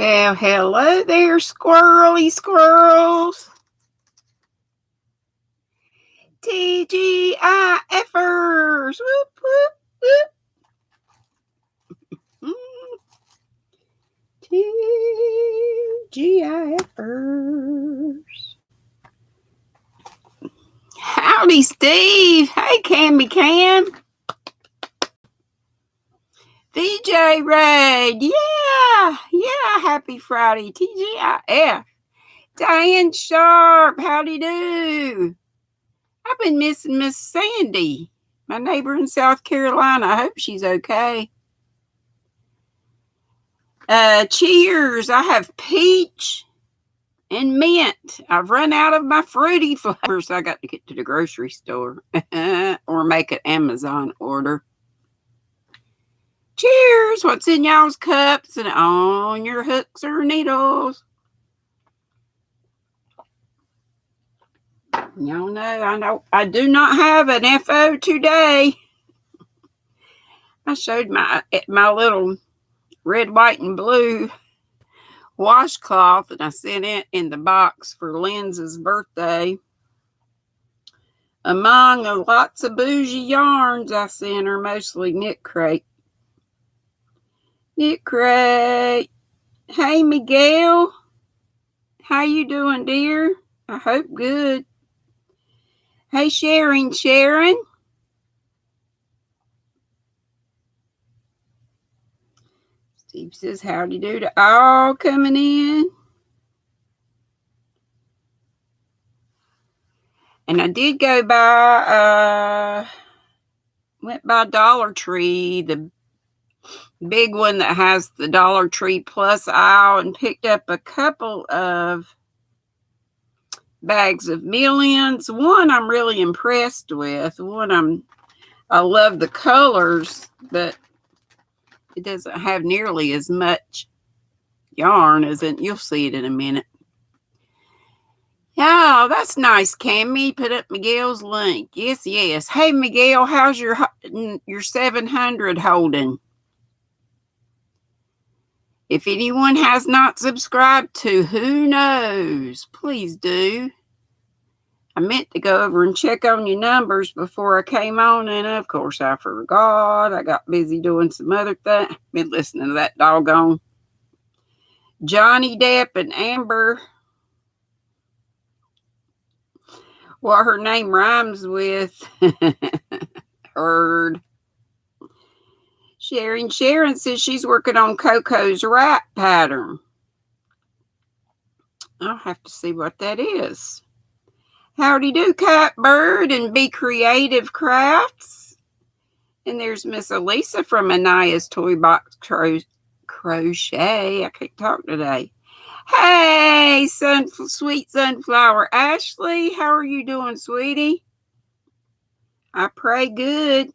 Well, hello there, squirrely squirrels. TGIFers. Whoop, whoop, whoop. TGIFers. Howdy, Steve. Hey, Cammy Cam. VJ Raid. Yeah. Happy Friday. TGIF. Diane Sharp. Howdy do. I've been missing Miss Sandy, my neighbor in South Carolina. I hope she's okay. Cheers. I have peach and mint. I've run out of my fruity flavors. I got to get to the grocery store or make an Amazon order. Cheers. What's in y'all's cups and on your hooks or needles? Y'all know I do not have an FO today. I showed my little red, white, and blue washcloth and I sent it in the box for Lenz's birthday. Among lots of bougie yarns I sent her, mostly knit crate. Knit crate. Hey, Miguel. How you doing, dear? I hope good. Hey, Sharon. Steve says, howdy do to all coming in. And I did go by, went by Dollar Tree, the big one that has the Dollar Tree Plus aisle, and picked up a couple of bags of millions. One I'm really impressed with. One I love the colors, but it doesn't have nearly as much yarn as it. You'll see it in a minute. Oh, that's nice, Cammy. Put up Miguel's link. Yes. Hey, Miguel, how's your 700 holding? If anyone has not subscribed to Who Knows, please do. I meant to go over and check on your numbers before I came on, and of course I forgot. I got busy doing some other things. Been listening to that doggone Johnny Depp and Amber. What her name rhymes with. Heard. Sharon says she's working on Coco's wrap pattern. I'll have to see what that is. Howdy do, Catbird and Be Creative Crafts. And there's Miss Elisa from Anaya's Toy Box Crochet. I can't talk today. Hey, sweet sunflower Ashley. How are you doing, sweetie? I pray good.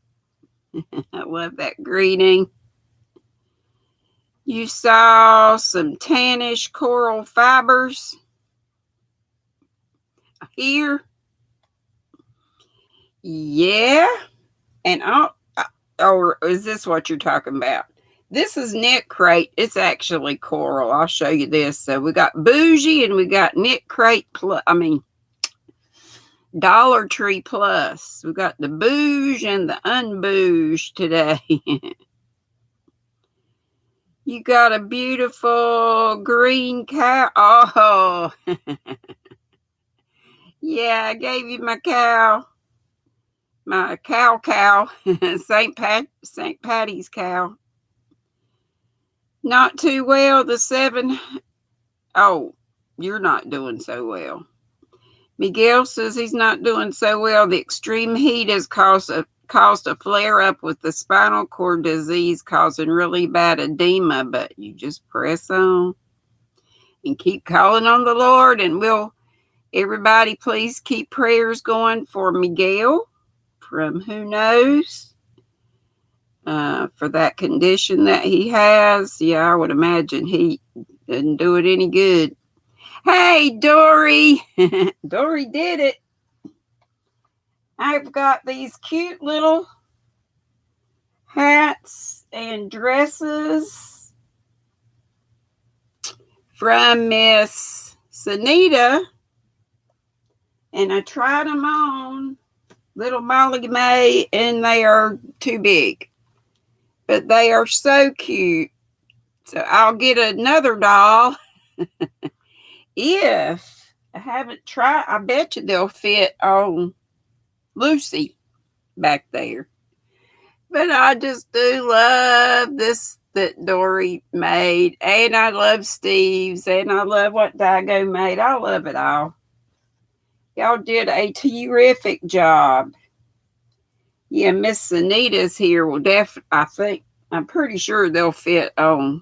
I love that greeting. You saw some tannish coral fibers here. Yeah. And or is this what you're talking about? This is Knit Crate. It's actually coral. I'll show you this. So we got Bougie and we got Knit Crate Plus. Dollar Tree Plus. We got the Bouge and the Unbouge today. You got a beautiful green cow. Oh. Yeah, I gave you my cow. My cow. St. Patty's cow. Not too well. The 7. Oh, you're not doing so well. Miguel says he's not doing so well. The extreme heat has caused a flare-up with the spinal cord disease, causing really bad edema. But you just press on and keep calling on the Lord. And everybody please keep prayers going for Miguel from Who Knows. For that condition that he has. Yeah, I would imagine he didn't do it any good. Hey, Dory. Dory did it. I've got these cute little hats and dresses from Miss Sanita. And I tried them on little Molly May, and they are too big. But they are so cute. So I'll get another doll. If I haven't tried, I bet you they'll fit on Lucy back there. But I just do love this that Dory made. And I love Steve's. And I love what Dago made. I love it all. Y'all did a terrific job. Yeah, Miss Anita's here will definitely, I'm pretty sure they'll fit on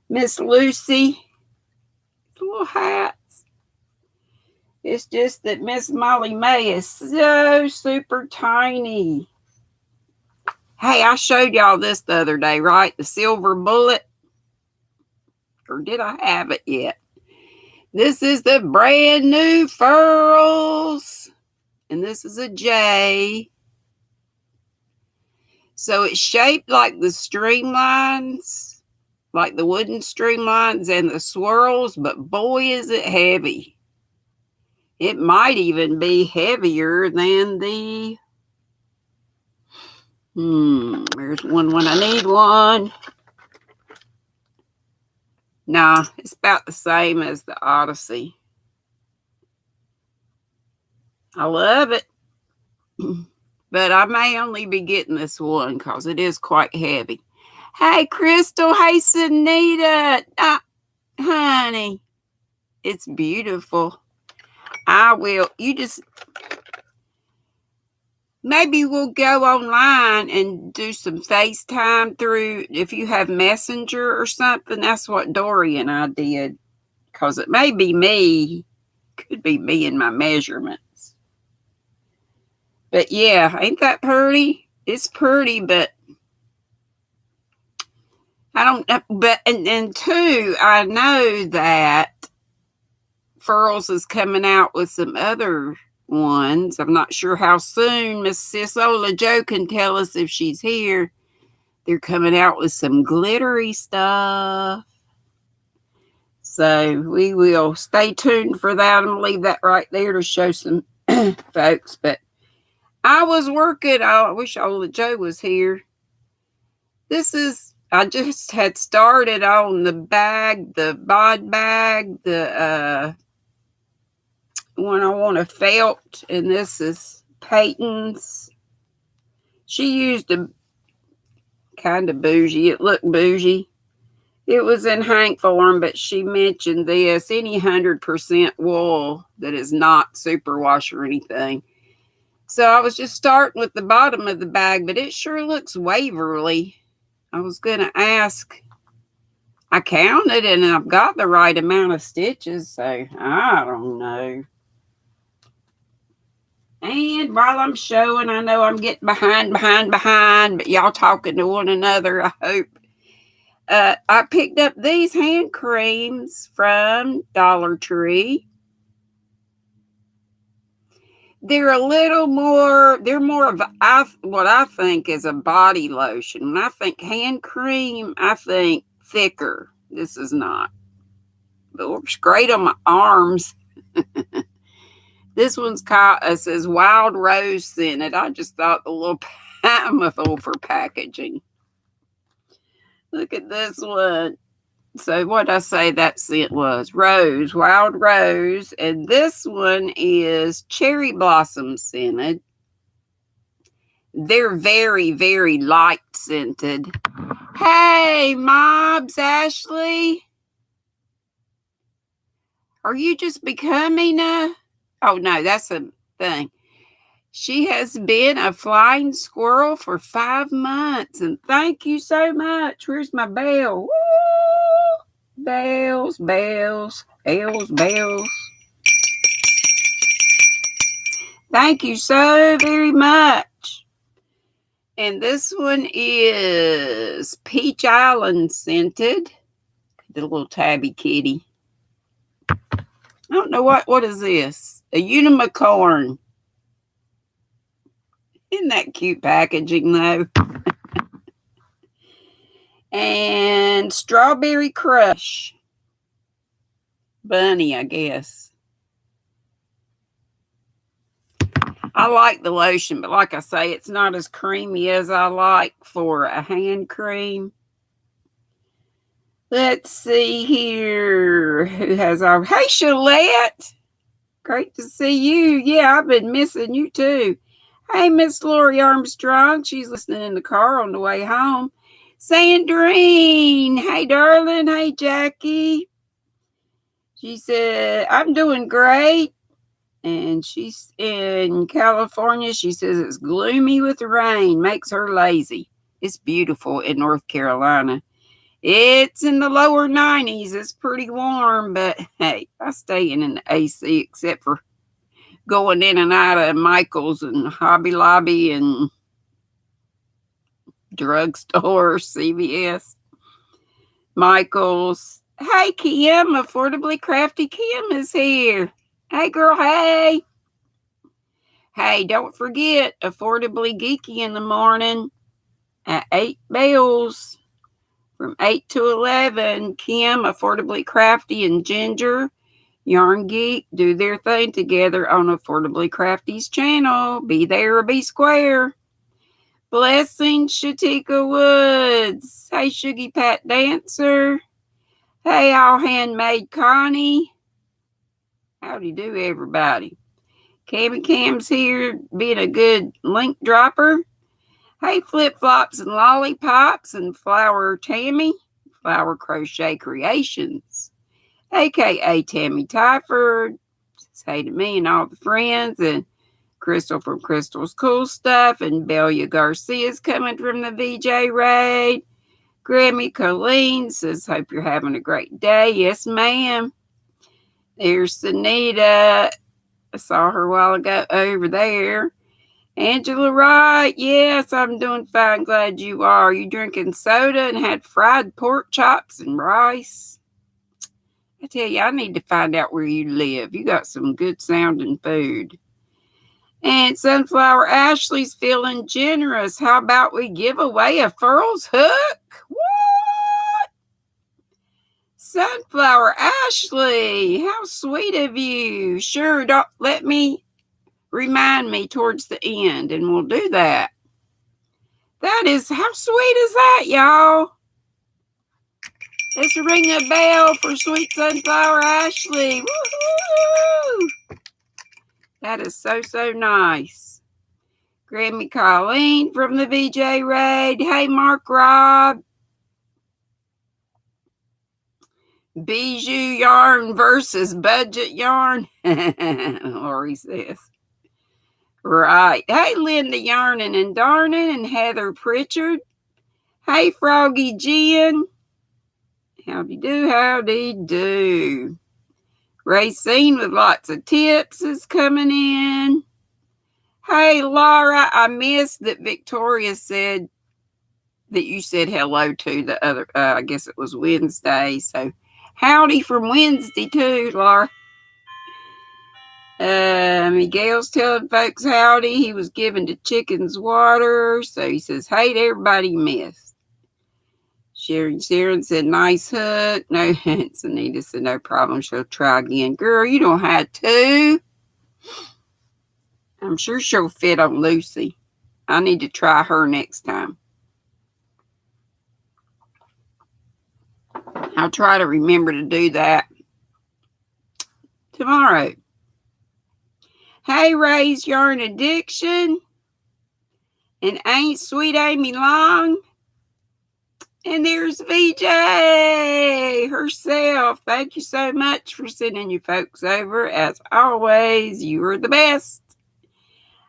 Miss Lucy. Little hats. It's just that Miss Molly May is so super tiny. Hey, I showed y'all this the other day, right? The silver bullet. Or did I have it yet? This is the brand new furls. And this is a J. So it's shaped like the streamlines, like the wooden streamlines and the swirls, but boy, is it heavy. It might even be heavier than the, there's one when I need one. Nah, it's about the same as the Odyssey. I love it. But I may only be getting this one because it is quite heavy. Hey, Crystal. Hey, Sunita. Honey, it's beautiful. I will. Maybe we'll go online and do some FaceTime through, if you have Messenger or something. That's what Dory and I did. Because it may be me. Could be me and my measurements. But yeah, ain't that pretty? It's pretty, but I don't know. But, and two, I know that Furls is coming out with some other ones. I'm not sure how soon. Miss Sisola Joe can tell us if she's here. They're coming out with some glittery stuff. So we will stay tuned for that. I'm going to leave that right there to show some folks. But I was working. I wish Ola Joe was here. I just had started on the bag, the bod bag, the one I want a felt, and this is Peyton's. She used a kind of bougie. It looked bougie. It was in Hank form, but she mentioned this, any 100% wool that is not superwash or anything. So I was just starting with the bottom of the bag, but it sure looks Waverly. I was going to ask. I counted and I've got the right amount of stitches, so I don't know. And while I'm showing, I know I'm getting behind, but y'all talking to one another, I hope. I picked up these hand creams from Dollar Tree. They're more of what I think is a body lotion. When I think hand cream, I think thicker. This is not. But it works great on my arms. This one's called, it says Wild Rose scented. I just thought the little mouthful for packaging. Look at this one. So what did I say that scent was? Rose, Wild Rose. And this one is Cherry Blossom scented. They're very, very light scented. Hey, Mobs, Ashley. Are you just becoming a... Oh, no, that's a thing. She has been a flying squirrel for 5 months. And thank you so much. Where's my bell? Woo! Bells, bells, bells, bells. Thank you so very much. And this one is Peach Island scented. The little tabby kitty. I don't know what is this? A unicorn. Isn't that cute packaging though? And Strawberry Crush. bunny, I guess. I like the lotion, but like I say, it's not as creamy as I like for a hand cream. Let's see here. Who has our... Hey, Shalette. Great to see you. Yeah, I've been missing you too. Hey, Miss Lori Armstrong. She's listening in the car on the way home. Sandrine. Hey, darling. Hey, Jackie. She said, I'm doing great. And she's in California. She says it's gloomy with rain. Makes her lazy. It's beautiful in North Carolina. It's in the lower 90s. It's pretty warm, but hey, I stay in the AC except for going in and out of Michael's and Hobby Lobby and drugstore, CVS, Michael's. Hey, Kim, Affordably Crafty Kim is here. Hey, girl, hey. Hey, don't forget, Affordably Geeky in the morning at 8 bells. From 8 to 11, Kim, Affordably Crafty, and Ginger, Yarn Geek, do their thing together on Affordably Crafty's channel. Be there or be square. Blessing, Shatika Woods. Hey, Shuggy Pat Dancer. Hey, All Handmade Connie. Howdy do, everybody. Cammy Cam's here being a good link dropper. Hey, Flip Flops and Lollipops and Flower Tammy, Flower Crochet Creations, a.k.a. Tammy Tyford. Say hey to me and all the friends, and Crystal from Crystal's Cool Stuff, and Belia Garcia's coming from the VJ Raid. Grammy Colleen says, hope you're having a great day. Yes, ma'am. There's Sunita. I saw her a while ago over there. Angela Wright, yes, I'm doing fine. Glad you are. You drinking soda and had fried pork chops and rice? I tell you, I need to find out where you live. You got some good sounding food. And Sunflower Ashley's feeling generous. How about we give away a Furls hook? What? Sunflower Ashley, how sweet of you. Sure, don't let me... Remind me towards the end, and we'll do that. That is, how sweet is that, y'all? Let's ring a bell for Sweet Sunflower Ashley. Woohoo! That is so, so nice. Grammy Colleen from the VJ Raid. Hey, Mark Rob. Bijou yarn versus budget yarn. Lori says. Right. Hey, Linda Yarnin and Darnin and Heather Pritchard. Hey, Froggy Jen. Howdy do, howdy do. Racine with lots of tips is coming in. Hey, Laura, I missed that Victoria said that you said hello to the other, I guess it was Wednesday. So, howdy from Wednesday too, Laura. Miguel's telling folks howdy. He was giving the chickens water. So he says, hey to everybody missed. Sharon said, nice hook. No, Anita said, no problem. She'll try again. Girl, you don't have to. I'm sure she'll fit on Lucy. I need to try her next time. I'll try to remember to do that tomorrow. Hey, Ray's Yarn Addiction. And Ain't Sweet Amy Long. And there's VJ herself. Thank you so much for sending you folks over. As always, you are the best.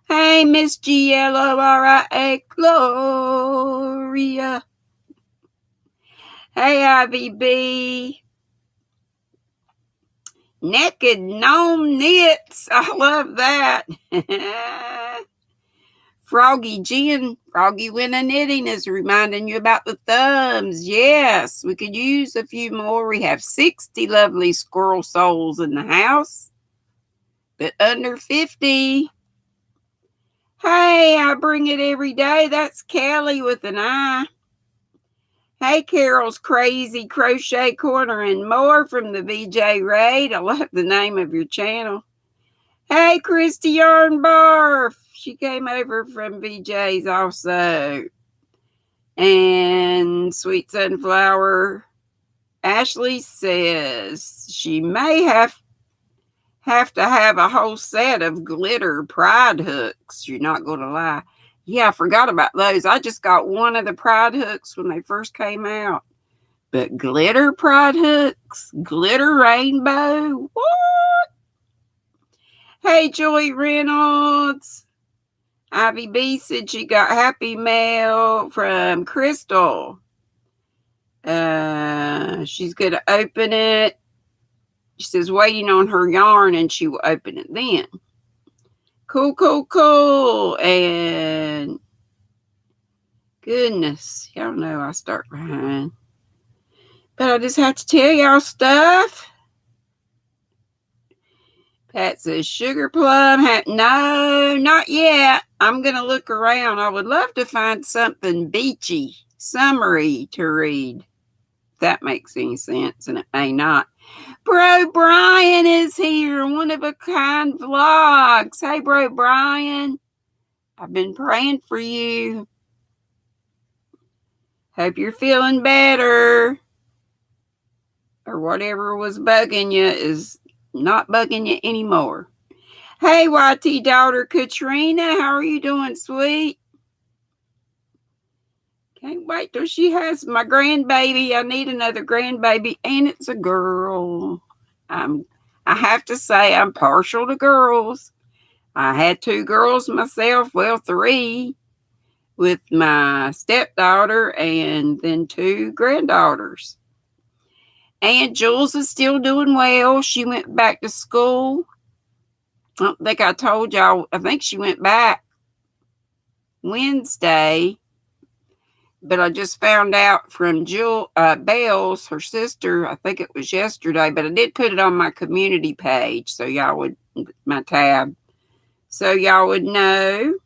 Hey, Miss GLORIA Gloria. Hey, Ivy B. Naked Gnome Knits. I love that. Froggy Jen, Froggy Winter Knitting is reminding you about the thumbs. Yes, we could use a few more. We have 60 lovely squirrel souls in the house, but under 50. Hey, I bring it every day. That's Kelly with an I. Hey, Carol's Crazy Crochet Corner and More from the VJ Raid. I love the name of your channel. Hey, Christy Yarn Barf. She came over from VJ's also. And Sweet Sunflower Ashley says she may have to have a whole set of glitter pride hooks. You're not going to lie. Yeah, I forgot about those. I just got one of the pride hooks when they first came out. But glitter pride hooks, glitter rainbow, what? Hey, Joy Reynolds. Ivy B said she got happy mail from Crystal. She's going to open it. She says waiting on her yarn and she will open it then. Cool, cool, cool. And goodness, y'all know I start behind. But I just have to tell y'all stuff. Pat says sugar plum. No, not yet. I'm going to look around. I would love to find something beachy, summery to read. If that makes any sense, and it may not. Bro Brian is here. One of a kind vlogs. Hey, Bro Brian. I've been praying for you. Hope you're feeling better. Or whatever was bugging you is not bugging you anymore. Hey, YT daughter Katrina. How are you doing, sweet? Can't wait till she has my grandbaby. I need another grandbaby, and it's a girl. I have to say I'm partial to girls. I had 2 girls myself, well, 3, with my stepdaughter and then 2 granddaughters. And Jules is still doing well. She went back to school. I don't think I told y'all. I think she went back Wednesday. But I just found out from Bells, her sister, I think it was yesterday, but I did put it on my community page, so y'all would, my tab, so y'all would know.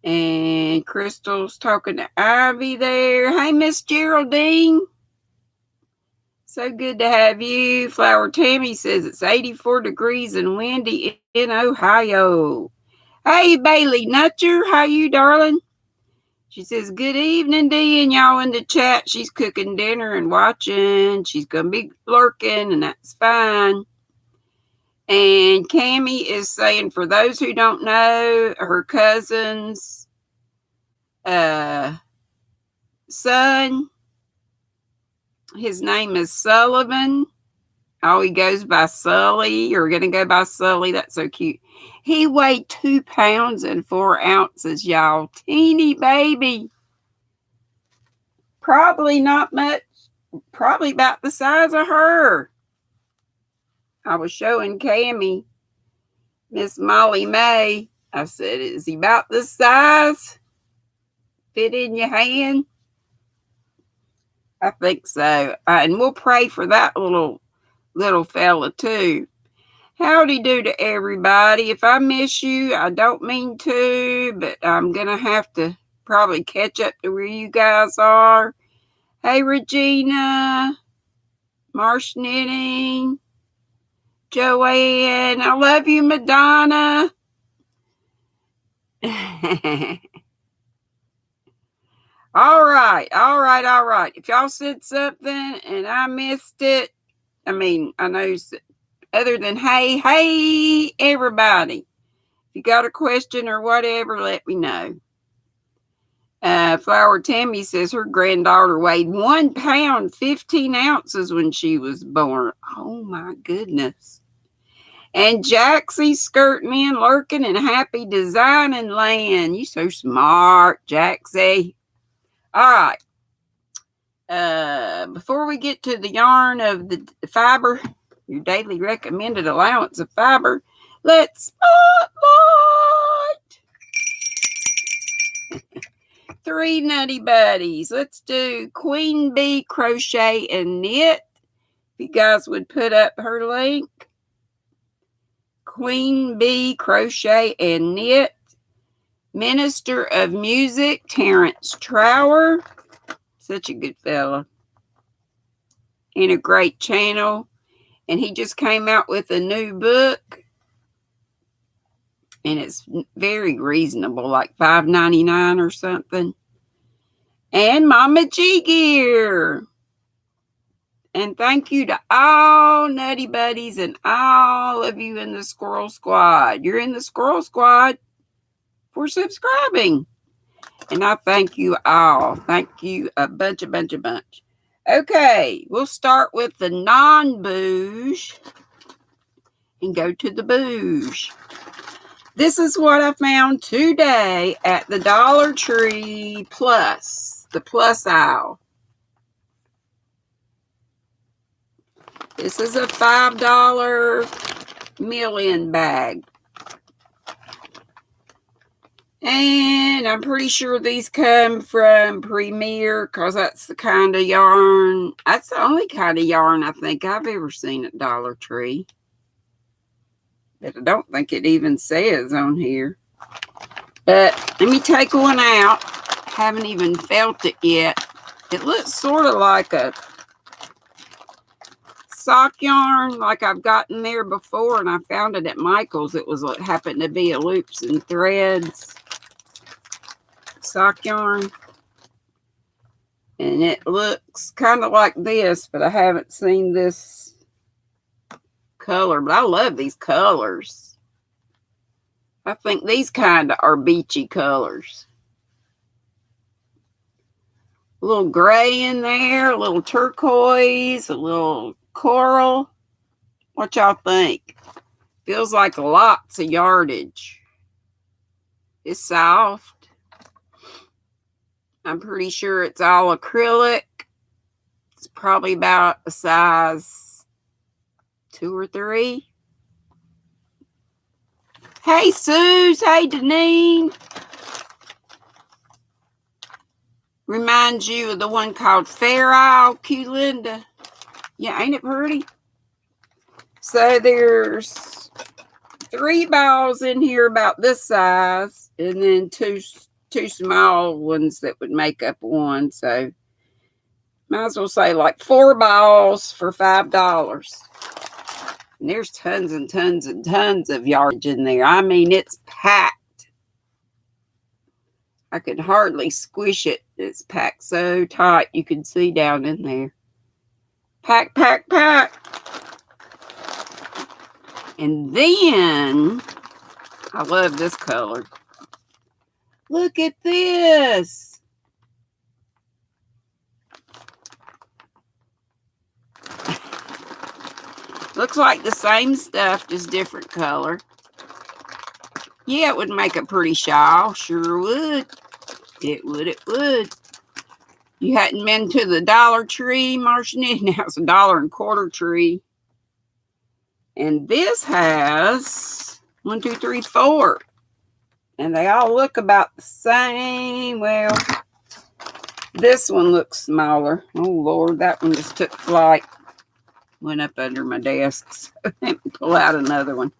And Crystal's talking to Ivy there. Hey, Miss Geraldine. So good to have you. Flower Tammy says it's 84 degrees and windy in Ohio. Hey, Bailey Nutcher. How you, darling? She says, good evening, Dee, and y'all in the chat. She's cooking dinner and watching. She's going to be lurking, and that's fine. And Cammie is saying, for those who don't know, her cousin's son, his name is Sullivan. Oh, he goes by Sully. You're going to go by Sully. That's so cute. He weighed 2 pounds and 4 ounces, y'all. Teeny baby. Probably not much. Probably about the size of her. I was showing Cammie, Miss Molly May. I said, is he about this size? Fit in your hand? I think so. And we'll pray for that little fella too. Howdy do to everybody. If I miss you, I don't mean to, but I'm going to have to probably catch up to where you guys are. Hey, Regina, Marsh Knitting, Joanne, I love you, Madonna. All right. If y'all said something and I missed it, I know other than hey, everybody. If you got a question or whatever, let me know. Flower Tammy says her granddaughter weighed 1 pound, 15 ounces when she was born. Oh, my goodness. And Jaxie's skirting in, lurking, and happy designing land. You so smart, Jaxie. All right. Before we get to the yarn of the fiber, your daily recommended allowance of fiber, let's spotlight 3 nutty buddies. Let's do Queen Bee Crochet and Knit. If you guys would put up her link. Queen Bee Crochet and Knit. Minister of Music, Terrence Trower. Such a good fella. And a great channel. And he just came out with a new book. And it's very reasonable, like $5.99 or something. And Mama G Gear. And thank you to all Nutty Buddies and all of you in the Squirrel Squad. You're in the Squirrel Squad for subscribing. And I thank you all. Thank you a bunch. Okay, we'll start with the non-bouge and go to the bouge. This is what I found today at the Dollar Tree Plus, the Plus aisle. This is a $5 million bag. And I'm pretty sure these come from Premier because that's the kind of yarn. That's the only kind of yarn I think I've ever seen at Dollar Tree. But I don't think it even says on here. But let me take one out. Haven't even felt it yet. It looks sort of like a sock yarn like I've gotten there before, and I found it at Michael's. It was what happened to be a loops and threads sock yarn, and it looks kind of like this, but I haven't seen this color. But I love these colors. I think these kind of are beachy colors. A little gray in there, a little turquoise, a little coral. What y'all think? Feels like lots of yardage. It's soft. I'm pretty sure it's all acrylic. It's probably about a size 2 or 3. Hey, Suze. Hey, Deni. Reminds you of the one called Fair Isle, Q Linda. Yeah, ain't it pretty? So there's 3 balls in here about this size, and then two small ones that would make up one. So might as well say like 4 balls for $5. And there's tons and tons and tons of yardage in there. I mean, it's packed. I could hardly squish it. It's packed so tight you can see down in there. Pack. And then, I love this color. Look at this. Looks like the same stuff, just different color. Yeah, it would make a pretty shawl. Sure would. It would. You hadn't been to the Dollar Tree, Marcia? Now it's $1.25 tree. And this has 1, 2, 3, 4. And they all look about the same. Well, this one looks smaller. Oh, Lord, that one just took flight. Went up under my desk. So let me pull out another one.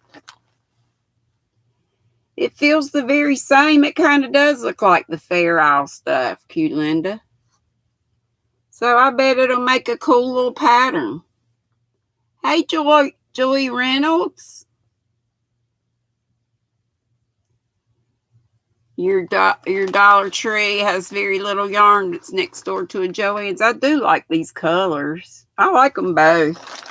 It feels the very same. It kind of does look like the Fair Isle stuff, cute Linda. So I bet it'll make a cool little pattern. Hey, Joy Reynolds. Your Dollar Tree has very little yarn that's next door to a Joann's. I do like these colors. I like them both.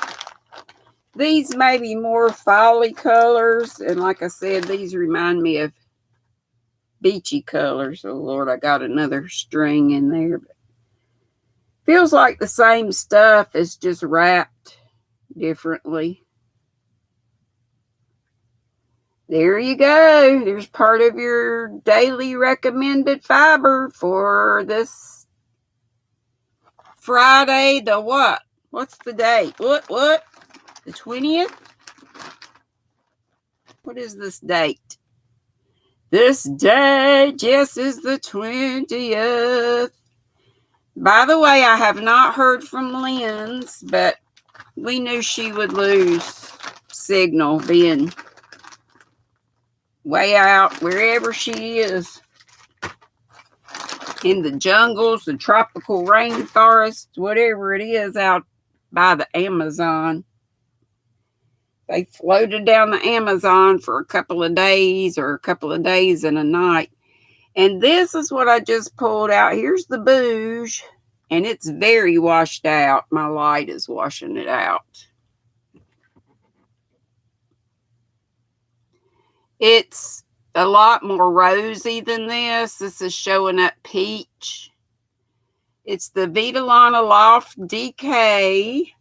These may be more folly colors. And like I said, these remind me of beachy colors. Oh, Lord, I got another string in there. But feels like the same stuff. It's just wrapped differently. There you go. There's part of your daily recommended fiber for this Friday. The what? What's the date? What? The 20th? What is this date? This date, yes, is the 20th. By the way, I have not heard from Lynn's, but we knew she would lose signal being way out wherever she is. in the jungles, the tropical rainforests, whatever it is out by the Amazon. They floated down the Amazon for a couple of days or a couple of days and a night. And this is what I just pulled out. Here's the bouge, and it's very washed out. My light is washing it out. It's a lot more rosy than this. This is showing up peach. It's the Vitalana Loft DK.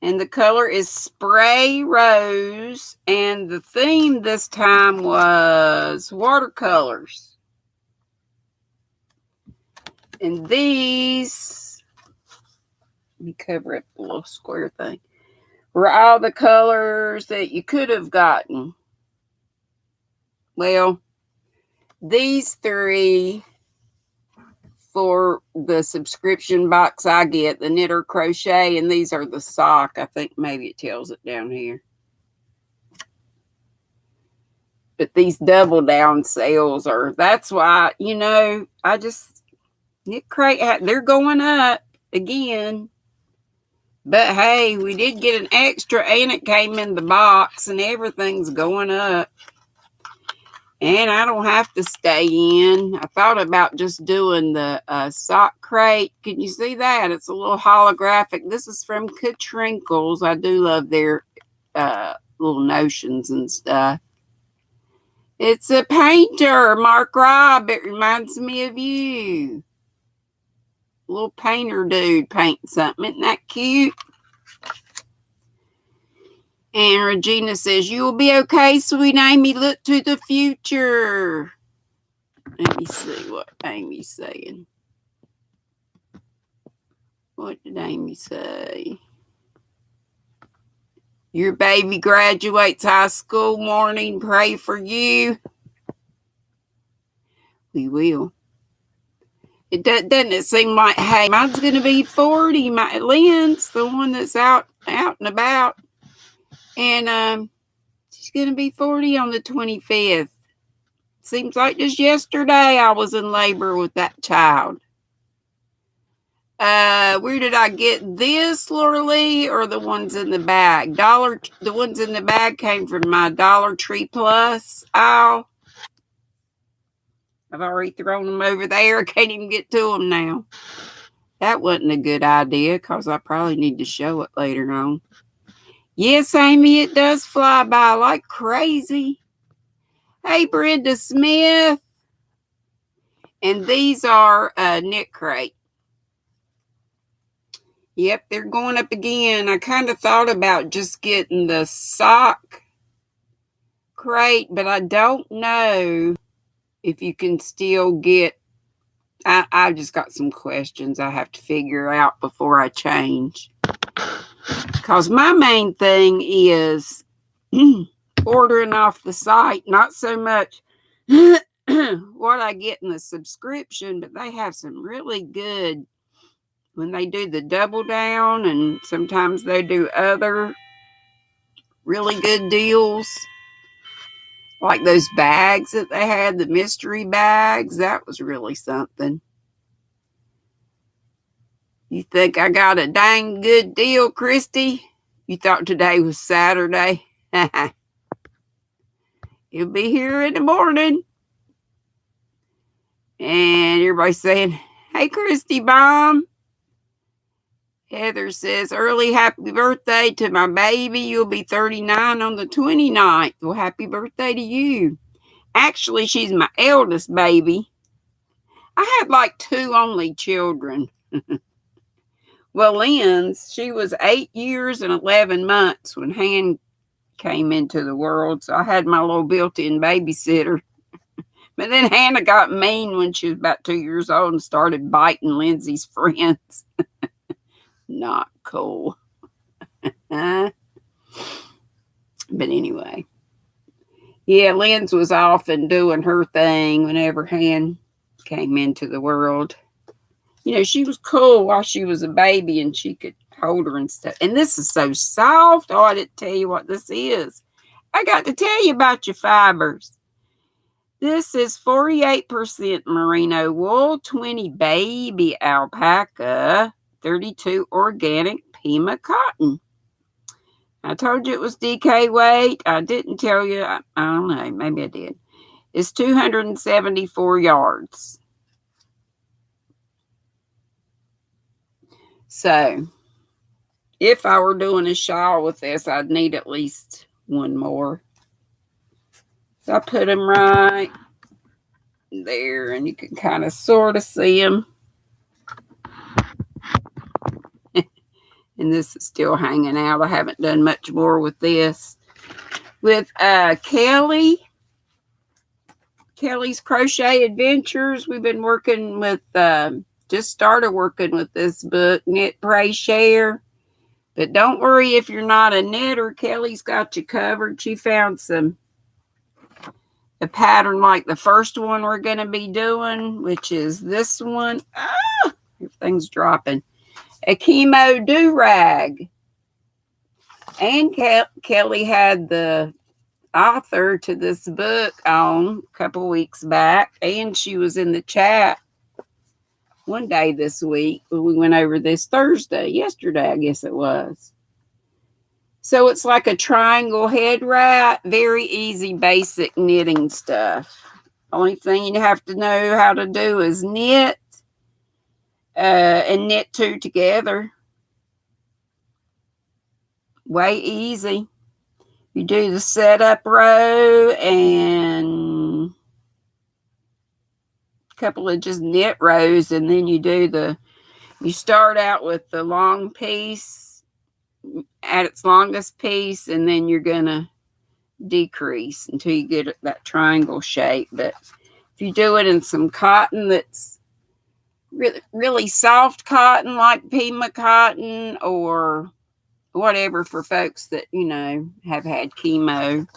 And the color is Spray Rose. And the theme this time was watercolors. And these, let me cover up the little square thing, were all the colors that you could have gotten. Well, these three for the subscription box I get, the Knitter Crochet, and these are the sock. I think maybe it tells it down here. But these double down sales are, that's why, you know, I just, Knit Crate, they're going up again. But hey, we did get an extra and it came in the box and everything's going up. And I don't have to stay in. I thought about just doing the sock crate. Can you see that? It's a little holographic. This is from Katrinkles. I do love their little notions and stuff. It's a painter, Mark Robb. It reminds me of you. Little painter dude painting something. Isn't that cute? And Regina says, "You will be okay, sweet Amy. Look to the future." Let me see what Amy's saying. What did Amy say? Your baby graduates high school morning. Pray for you. We will. It doesn't it seem like, hey, mine's going to be 40. Lynn's the one that's out and about. And she's going to be 40 on the 25th. Seems like just yesterday I was in labor with that child. Where did I get this, Laura Lee, or the ones in the bag? The ones in the bag came from my Dollar Tree Plus aisle. I've already thrown them over there. I can't even get to them now. That wasn't a good idea because I probably need to show it later on. Yes, Amy, it does fly by like crazy. Hey, Brenda Smith. And these are Knit Crate. Yep, they're going up again. I kind of thought about just getting the sock crate, but I don't know if you can still get, I just got some questions I have to figure out before I change. Because my main thing is ordering off the site, not so much what I get in the subscription, but they have some really good, when they do the double down, and sometimes they do other really good deals. Like those bags that they had, the mystery bags, that was really something. You think I got a dang good deal, Christy? You thought today was Saturday? You'll be here in the morning. And everybody's saying, hey, Christy Bomb. Heather says, early happy birthday to my baby. You'll be 39 on the 29th. Well, happy birthday to you. Actually, she's my eldest baby. I had like 2 only children. Well, Lynn's, she was 8 years and 11 months when Han came into the world. So I had my little built-in babysitter. But then Hannah got mean when she was about 2 years old and started biting Lindsay's friends. Not cool. But anyway. Yeah, Lynn's was off and doing her thing whenever Han came into the world. You know, she was cool while she was a baby and she could hold her and stuff. And this is so soft. Oh, I didn't tell you what this is. I got to tell you about your fibers. This is 48% merino wool, 20 baby alpaca, 32 organic Pima cotton. I told you it was DK weight. I didn't tell you. I don't know. Maybe I did. It's 274 yards. So, if I were doing a shawl with this, I'd need at least one more. So I put them right there, and you can kind of sort of see them. And this is still hanging out. I haven't done much more with this. With Kelly's Crochet Adventures, we've been working with, just started working with this book, Knit, Pray, Share. But don't worry if you're not a knitter. Kelly's got you covered. She found a pattern like the first one we're going to be doing, which is this one. Everything's dropping. A chemo do-rag. And Kelly had the author to this book on a couple weeks back, and she was in the chat one day this week. We went over this yesterday, I guess it was. So it's like a triangle head wrap, very easy, basic knitting stuff. Only thing you have to know how to do is knit and knit two together. Way easy. You do the setup row and a couple of just knit rows, and then you start out with the long piece at its longest piece, and then you're gonna decrease until you get that triangle shape. But if you do it in some cotton that's really, really soft cotton, like Pima cotton or whatever, for folks that, have had chemo.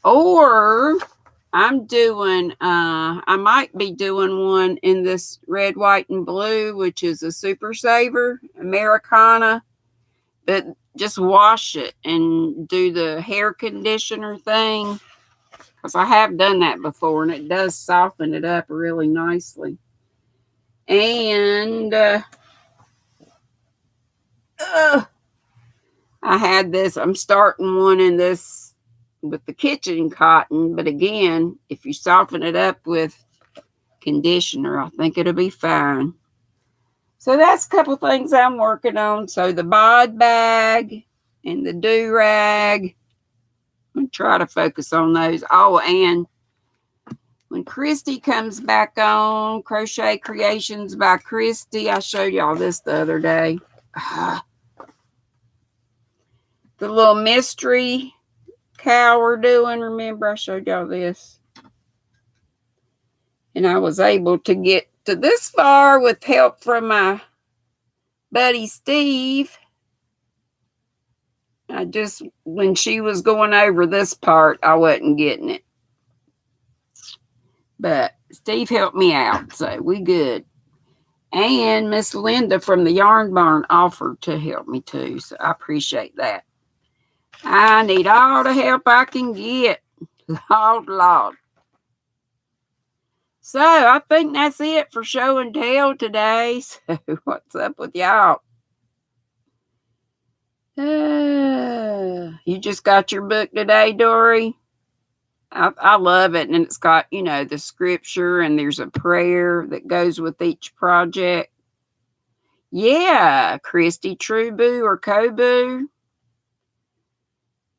Or I'm doing, I might be doing one in this red, white, and blue, which is a Super Saver Americana. But just wash it and do the hair conditioner thing. Because I have done that before, and it does soften it up really nicely. And I had this. I'm starting one in this with the kitchen cotton. But again, if you soften it up with conditioner, I think it'll be fine. So that's a couple things I'm working on. So the bod bag and the do-rag. I'm going to try to focus on those. Oh, and when Christy comes back on, Crochet Creations by Christy, I showed y'all this the other day. The little mystery cow we're doing. Remember, I showed y'all this. And I was able to get to this far with help from my buddy Steve. When she was going over this part, I wasn't getting it. But Steve helped me out, so we good. And Miss Linda from the Yarn Barn offered to help me too, so I appreciate that. I need all the help I can get. Lord. So I think that's it for show and tell today. So what's up with y'all? You just got your book today, Dory? I love it. And it's got, the scripture, and there's a prayer that goes with each project. Yeah, Christy Trueboo or Kobu.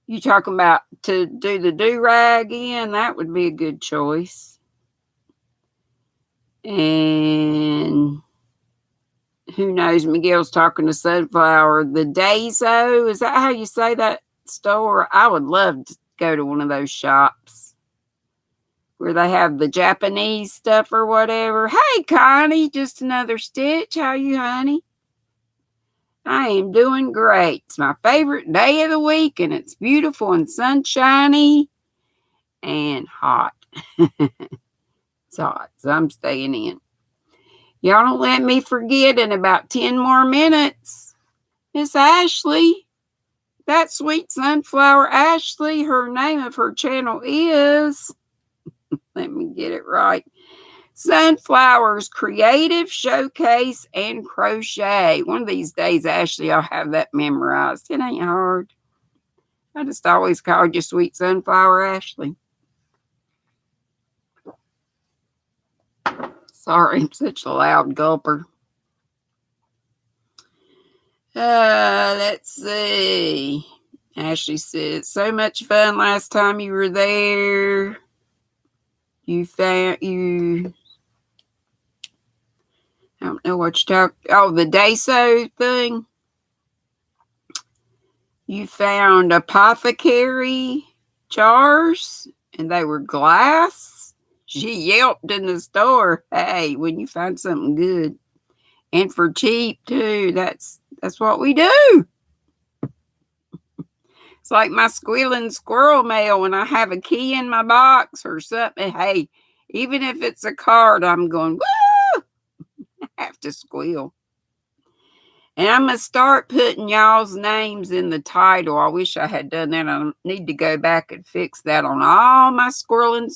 You talking about to do the do-rag again? That would be a good choice. And who knows? Miguel's talking to Sunflower. The Daiso, is that how you say that store? I would love to go to one of those shops where they have the Japanese stuff or whatever. Hey, Connie, just another stitch. How you, honey? I am doing great. It's my favorite day of the week, and it's beautiful and sunshiny and hot. It's hot, so I'm staying in. Y'all don't let me forget in about 10 more minutes. Miss Ashley, that sweet sunflower Ashley, her name of her channel is. Let me get it right. Sunflowers Creative Showcase and Crochet. One of these days, Ashley, I'll have that memorized. It ain't hard. I just always called you Sweet Sunflower Ashley. Sorry, I'm such a loud gulper. Let's see. Ashley said, so much fun last time you were there. I don't know what you talked. Oh, the Deso thing. You found apothecary jars, and they were glass. She yelped in the store, hey, when you find something good. And for cheap, too. That's what we do. It's like my squealing squirrel mail when I have a key in my box or something. Hey, even if it's a card, I'm going, woo! I have to squeal. And I'm going to start putting y'all's names in the title. I wish I had done that. I need to go back and fix that on all my squealing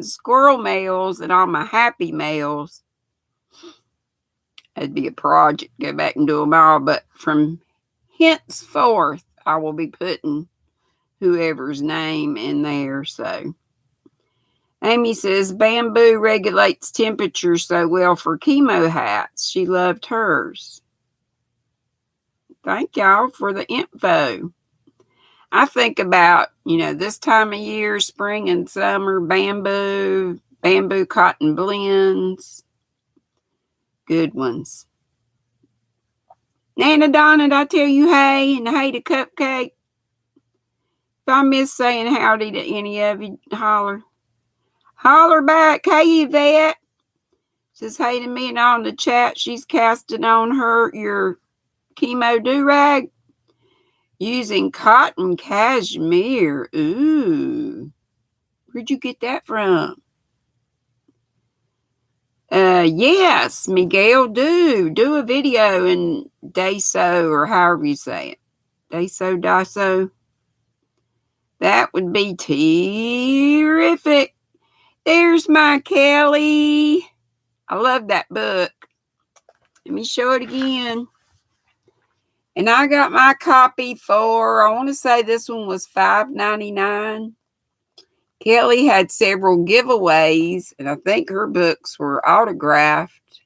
squirrel mails and all my happy mails. That'd be a project. Go back and do them all. But from henceforth, I will be putting whoever's name in there. So Amy says, bamboo regulates temperature so well for chemo hats. She loved hers. Thank y'all for the info. I think about, this time of year, spring and summer, bamboo cotton blends. Good ones. Nana Donna, did I tell you hey? And hey to Cupcake? If I miss saying howdy to any of you, holler. Holler back. Hey, Yvette. Says hey to me and on the chat. She's casting on your chemo do-rag using cotton cashmere. Ooh. Where'd you get that from? Yes, Miguel, do a video in Deso or however you say it. Deso. That would be terrific. There's my Kelly. I love that book. Let me show it again. And I got my copy for, I want to say this one was $5.99. Kelly had several giveaways, and I think her books were autographed.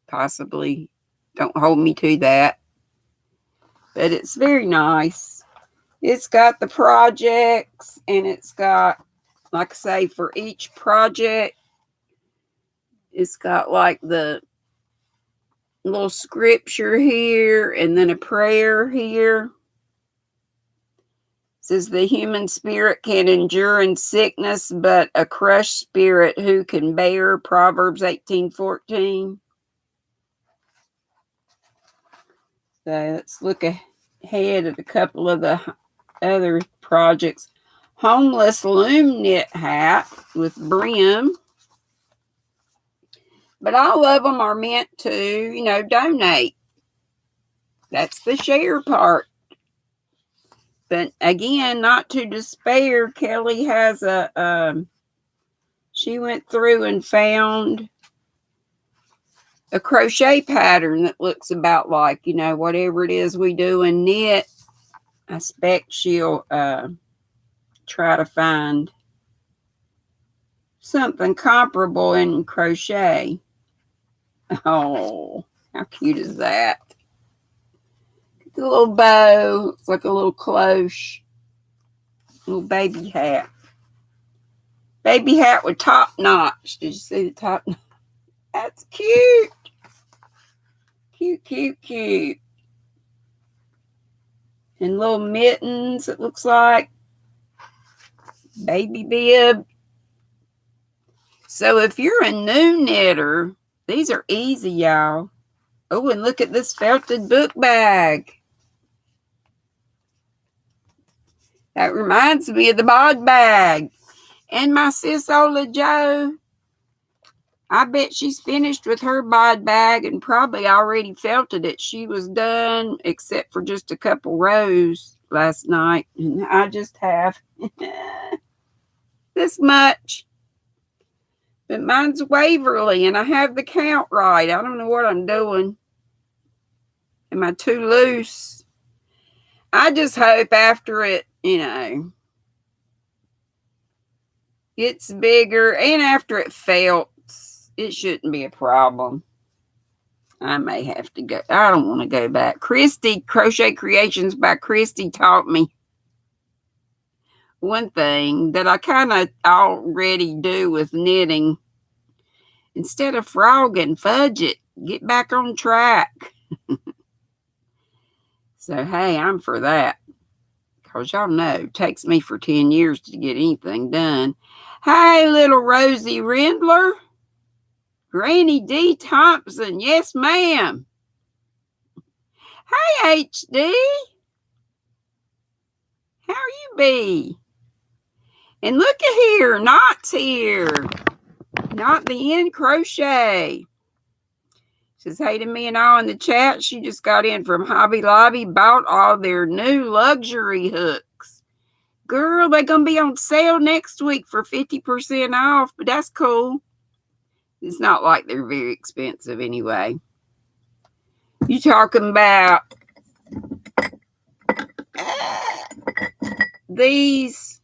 Possibly. Don't hold me to that. But it's very nice. It's got the projects, and it's got, like I say, for each project, it's got like the little scripture here and then a prayer here. It says the human spirit can endure in sickness, but a crushed spirit who can bear. Proverbs 18:14. So let's look ahead at a couple of the other projects. Homeless loom knit hat with brim. But all of them are meant to, donate. That's the share part. But again, not to despair, Kelly has she went through and found a crochet pattern that looks about like, whatever it is we do in knit. I expect she'll try to find something comparable in crochet. Oh, how cute is that? The little bow. It's like a little cloche. Little baby hat. Baby hat with top notch. Did you see the top? That's cute. Cute. And little mittens, it looks like. Baby bib. So if you're a new knitter, these are easy, y'all. Oh, and look at this felted book bag. That reminds me of the bod bag. And my sis Ola Jo, I bet she's finished with her bod bag and probably already felted it. She was done except for just a couple rows last night. And I just have. this much. But mine's Waverly, and I have the count right. I don't know what I'm doing. Am I too loose? I just hope after it, gets bigger, and after it felts, it shouldn't be a problem. I may have to go. I don't want to go back. Crochet Creations by Christy taught me one thing that I kind of already do with knitting. Instead of frogging, fudge it. Get back on track. So, hey, I'm for that. Because y'all know, it takes me for 10 years to get anything done. Hey, little Rosie Rindler. GrannyDee Thompson. Yes, ma'am. Hey, HD. How you be? And look at here. Knots here. Not the end crochet. Says hey to me and all in the chat. She just got in from Hobby Lobby. Bought all their new luxury hooks. Girl, they're going to be on sale next week for 50% off. But that's cool. It's not like they're very expensive anyway. You talking about these?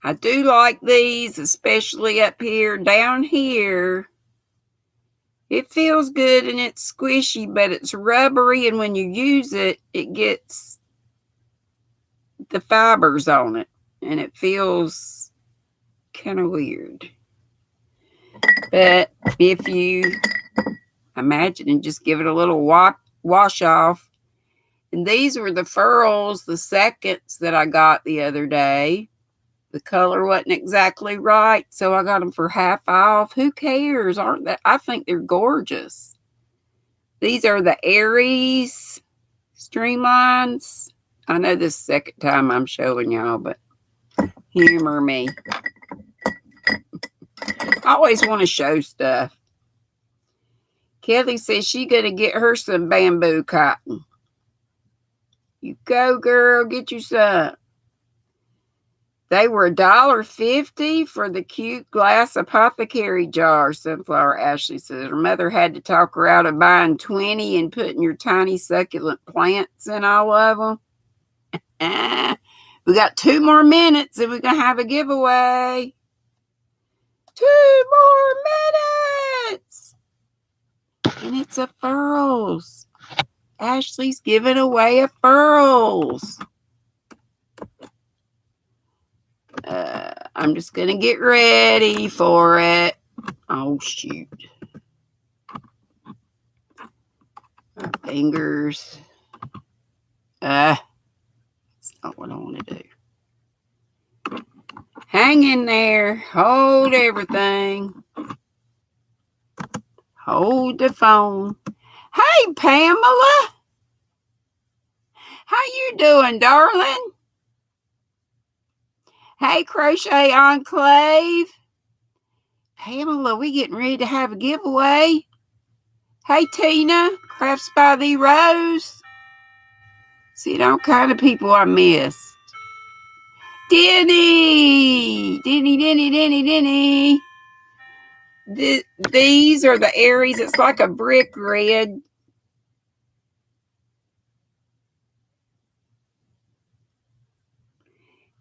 I do like these, especially up here. Down here, it feels good and it's squishy, but it's rubbery. And when you use it, it gets the fibers on it. And it feels kind of weird. But if you imagine and just give it a little wash off. And these were the furls, the seconds that I got the other day. The color wasn't exactly right, so I got them for half off. Who cares? Aren't they? I think they're gorgeous. These are the Aries streamlines. I know this is the second time I'm showing y'all, but humor me. I always want to show stuff. Kelly says she's going to get her some bamboo cotton. You go, girl. Get you some. They were $1.50 for the cute glass apothecary jar, Sunflower Ashley says. Her mother had to talk her out of buying 20 and putting your tiny succulent plants in all of them. We got 2 more minutes and we're going to have a giveaway. 2 more minutes. And it's a furls. Ashley's giving away a furls. I'm just going to get ready for it. Oh, shoot. My fingers. That's not what I want to do. Hang in there. Hold everything. Hold the phone. Hey, Pamela. How you doing, darling? Hey, Crochet Enclave. Pamela, we getting ready to have a giveaway. Hey, Tina. Crafts by the Rose. See, all kind of people I missed. Deni. Deni. These are the Aries. It's like a brick red.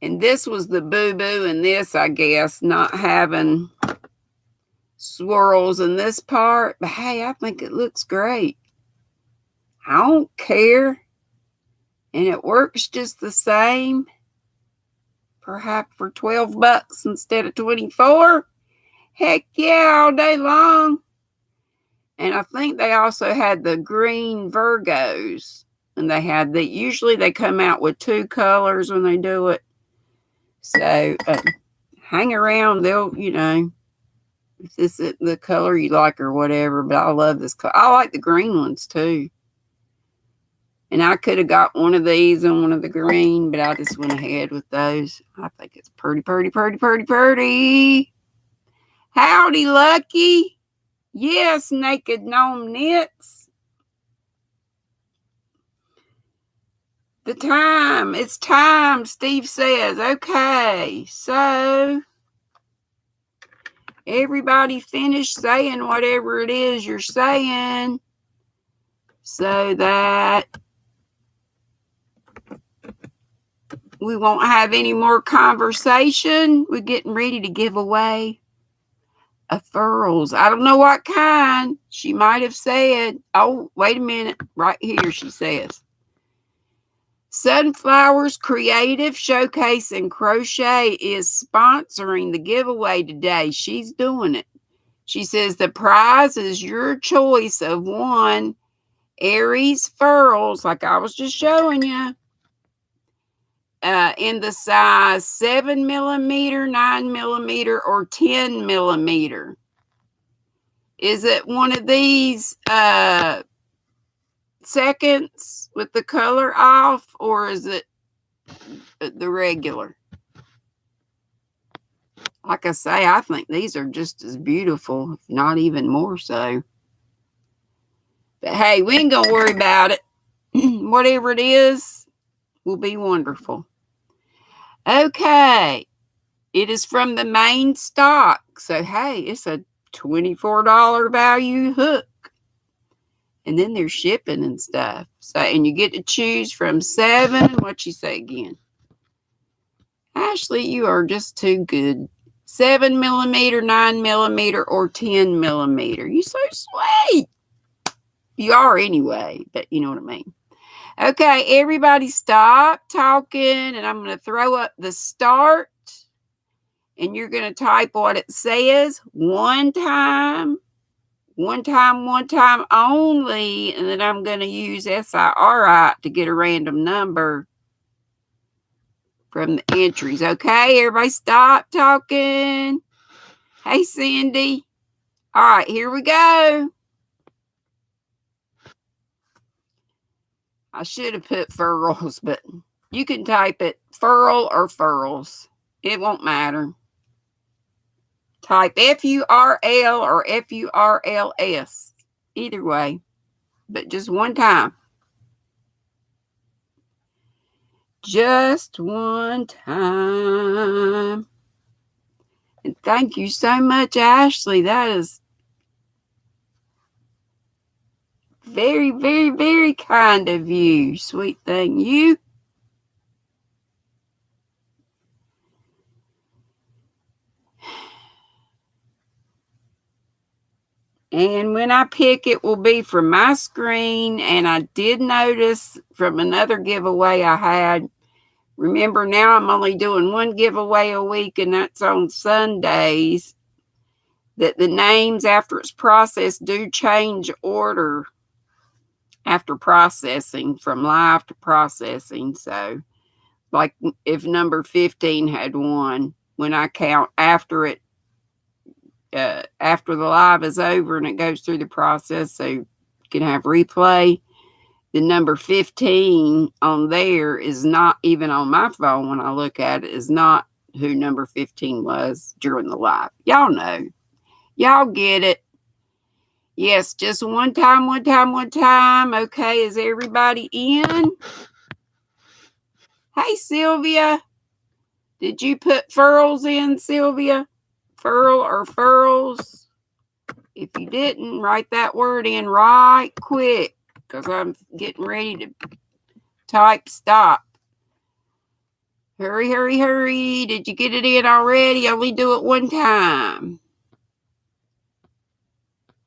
And this was the boo-boo in this, I guess, not having swirls in this part. But hey, I think it looks great. I don't care. And it works just the same. Perhaps for $12 instead of $24. Heck yeah, all day long. And I think they also had the green Virgos. And they had usually they come out with 2 colors when they do it. So, hang around. They'll, if this isn't the color you like or whatever. But I love this color. I like the green ones too. And I could have got one of these and one of the green. But I just went ahead with those. I think it's pretty. Howdy, Lucky. Yes, Naked Gnome Knits. The time. It's time, Steve says. Okay, so everybody finish saying whatever it is you're saying so that we won't have any more conversation. We're getting ready to give away a furls. I don't know what kind. She might have said, oh, wait a minute. Right here, she says. Sunflowers Creative Showcase and Crochet is sponsoring the giveaway today. She's doing it. She says the prize is your choice of one Aries furls, like I was just showing you, in the size 7 millimeter, 9 millimeter, or 10 millimeter. Is it one of these seconds with the color off, or is it the regular? Like I say, I think these are just as beautiful, if not even more so. But hey, we ain't gonna worry about it. Whatever it is will be wonderful. Okay. It is from the main stock. So hey, it's a $24 value hook. And then there's shipping and stuff. So, and you get to choose from 7. What you say again? Ashley, you are just too good. 7 millimeter, 9 millimeter, or 10 millimeter. You so sweet. You are anyway, but you know what I mean. Okay, everybody stop talking, and I'm going to throw up the start, and you're going to type what it says one time only, and then I'm going to use SIRI to get a random number from the entries. Okay, everybody stop talking. Hey, Cindy. All right, here we go. I should have put furls, but you can type it furl or furls. It won't matter. Type FURL or FURLS. Either way, but just one time. Just one time. And thank you so much, Ashley. That is very, very, very kind of you. Sweet thing. You. And when I pick, it will be from my screen. And I did notice from another giveaway I had, remember now I'm only doing one giveaway a week, and that's on Sundays, that the names after it's processed do change order after processing, from live to processing. So like if number 15 had won, when I count after it, after the live is over and it goes through the process, so you can have replay, the number 15 on there is not, even on my phone when I look at it, is not who number 15 was during the live. Y'all know. Y'all get it. Yes, just one time. Okay, is everybody in? Hey, Sylvia. Did you put furls in, Sylvia? Furl or furls? If you didn't, write that word in right quick, because I'm getting ready to type stop. Hurry. Did you get it in already? Only do it one time.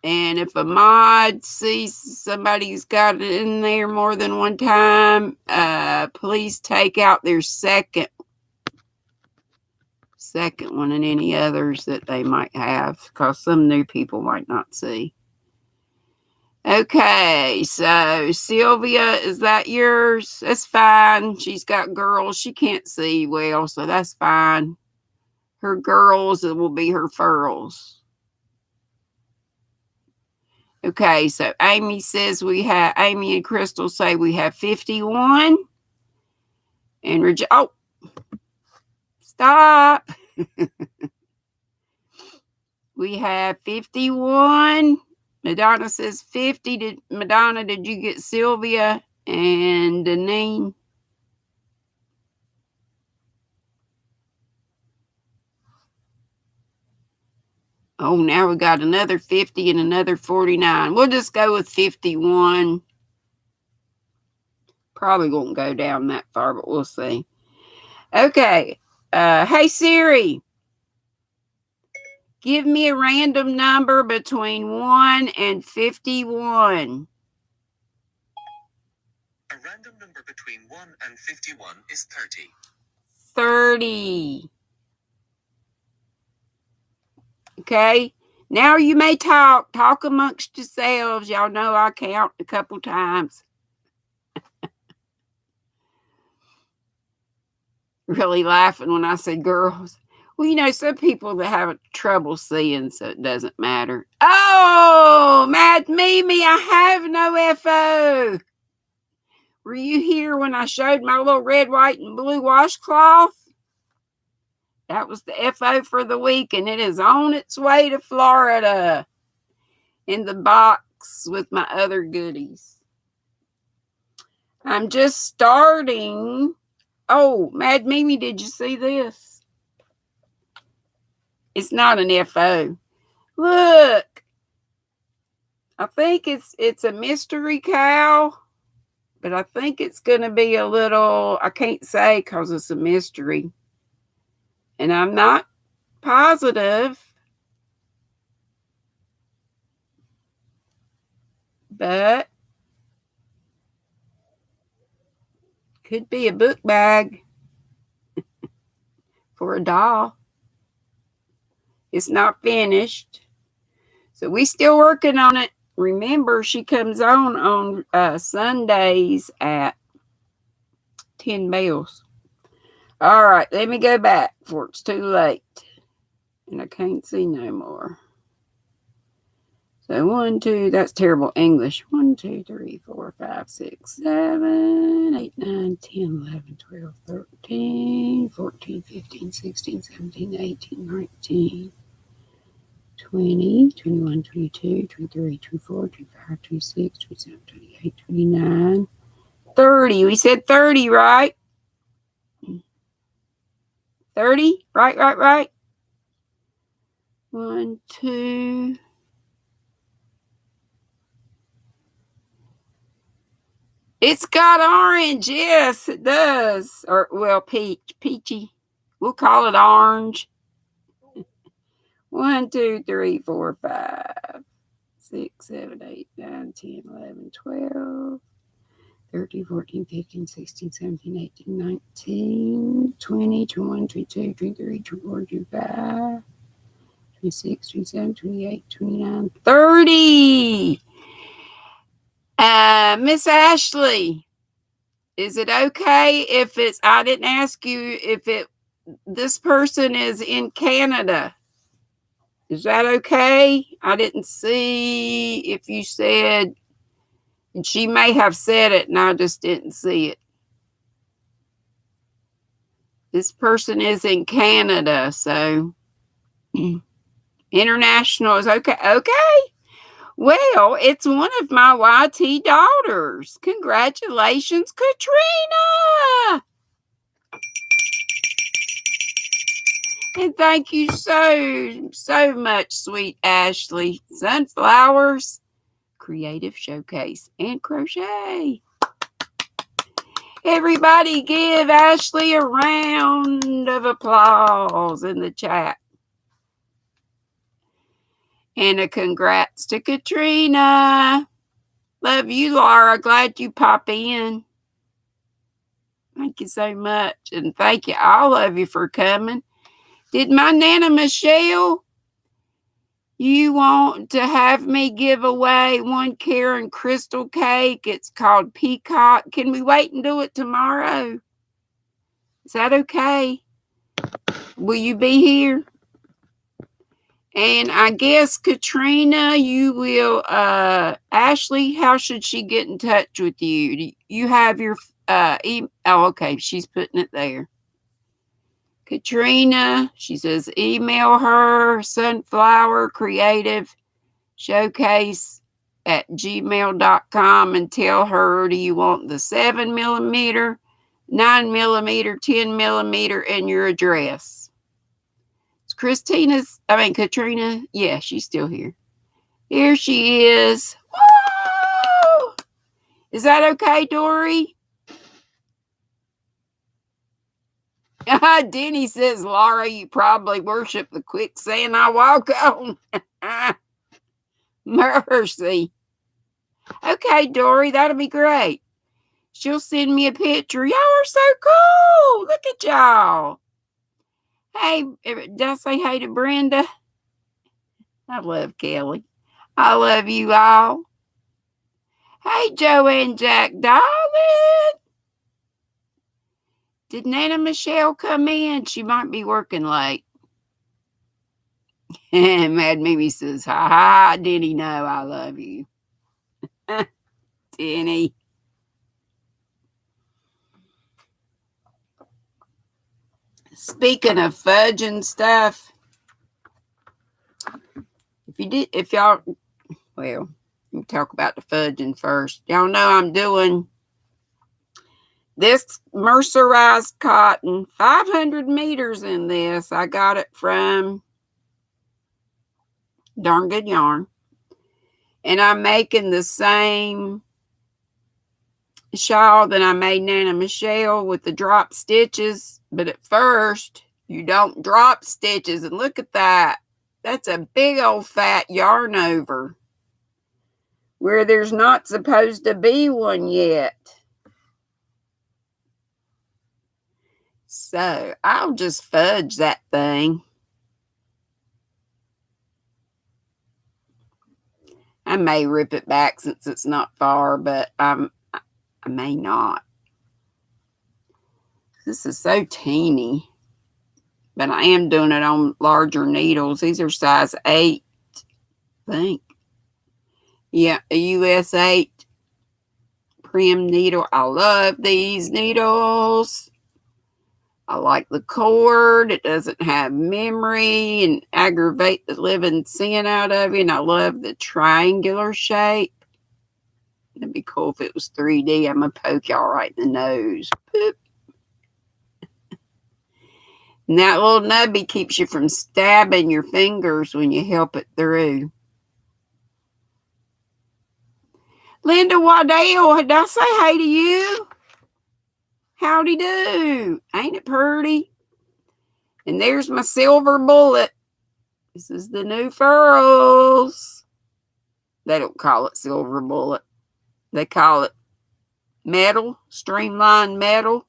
And if a mod sees somebody's got it in there more than one time, please take out their second one and any others that they might have, because some new people might not see. Okay, so Sylvia, is that yours? That's fine. She's got girls. She can't see well, so that's fine. Her girls, it will be her furls. Okay, so Amy says Amy and Crystal say we have 51. And stop. We have 51. Madonna says 50. Madonna, did you get Sylvia and Deni? Oh, now we got another 50 and another 49. We'll just go with 51. Probably won't go down that far, but we'll see. Okay. Hey, Siri. Give me a random number between 1 and 51. A random number between 1 and 51 is 30. 30. Okay. Now you may talk. Talk amongst yourselves. Y'all know I count a couple times. Really laughing when I say girls. Well, you know, some people that have trouble seeing, so it doesn't matter. Oh, Mad Mimi, I have no FO. Were you here when I showed my little red, white, and blue washcloth? That was the FO for the week, and it is on its way to Florida in the box with my other goodies. I'm just starting. Oh, Mad Mimi, did you see this? It's not an FO. Look. I think it's a mystery cow, but I think it's going to be a little, I can't say because it's a mystery. And I'm not positive, but could be a book bag for a doll. It's not finished. So we still working on it. Remember, she comes on Sundays at 10 bells. All right, let me go back before it's too late. And I can't see no more. So 1, 2, that's terrible English. 1, 2, 3, 4, 5, 6, 7, 8, 9, 10, 11, 12, 13, 14, 15, 16, 17, 18, 19, 20, 21, 22, 23, 24, 25, 26, 27, 28, 29, 30. We said 30, right? 30? Right. 1, 2. It's got orange. Yes, it does. Or, well, peachy. We'll call it orange. 1, 2, 3, 4, 5, 6, 7, 8, 9, 10, 11, 12, 13, 14, 15, 16, 17, 18, 19, 20, 21, 22, 23, 24, 25, 26, 27, 28, 29, 30. Miss Ashley, is it okay if it's, I didn't ask you if this person is in Canada. Is that okay? I didn't see if you said, and she may have said it and I just didn't see it. This person is in Canada, so international is okay. Okay. Well, it's one of my YT daughters. Congratulations, Katrina. And thank you so much, sweet Ashley. Sunflowers, Creative Showcase, and Crochet. Everybody give Ashley a round of applause in the chat. And a congrats to Katrina. Love you, Laura. Glad you pop in. Thank you so much. And thank you, all of you, for coming. Did my Nana Michelle, you want to have me give away one Karen crystal cake? It's called Peacock. Can we wait and do it tomorrow? Is that okay? Will you be here? And I guess, Katrina, you will, Ashley, how should she get in touch with you? Do you have your email? Oh, okay, she's putting it there. Katrina, she says, email her, Sunflower Creative Showcase at gmail.com, and tell her, do you want the 7mm, 9mm, 10mm, and your address. It's Katrina. Yeah, she's still here. Here she is. Whoa! Is that okay, Dory? Deni says, Laura, you probably worship the quicksand I walk on. Mercy. Okay, Dory, that'll be great. She'll send me a picture. Y'all are so cool. Look at y'all. Hey, did I say hey to Brenda? I love Kelly. I love you all. Hey, Joanne Jack, darling. Did Nana Michelle come in? She might be working late. Mad Mimi says, ha ha, Deni, no, I love you. Deni. Speaking of fudge and stuff, if y'all, well, let me talk about the fudging first. Y'all know I'm doing this mercerized cotton, 500 meters in this. I got it from Darn Good Yarn. And I'm making the same shawl that I made Nana Michelle with the drop stitches. But at first, you don't drop stitches. And look at that. That's a big old fat yarn over where there's not supposed to be one yet. So I'll just fudge that thing. I may rip it back since it's not far, but I may not. This is so teeny. But I am doing it on larger needles. These are size 8, I think. Yeah, a US 8 prim needle. I love these needles. I like the cord. It doesn't have memory and aggravate the living sin out of you. And I love the triangular shape. It'd be cool if it was 3D. I'm going to poke y'all right in the nose. Boop. And that little nubby keeps you from stabbing your fingers when you help it through. Linda Waddell, did I say hey to you? Howdy do. Ain't it pretty? And there's my silver bullet. This is the new furls. They don't call it silver bullet. They call it metal, streamlined metal.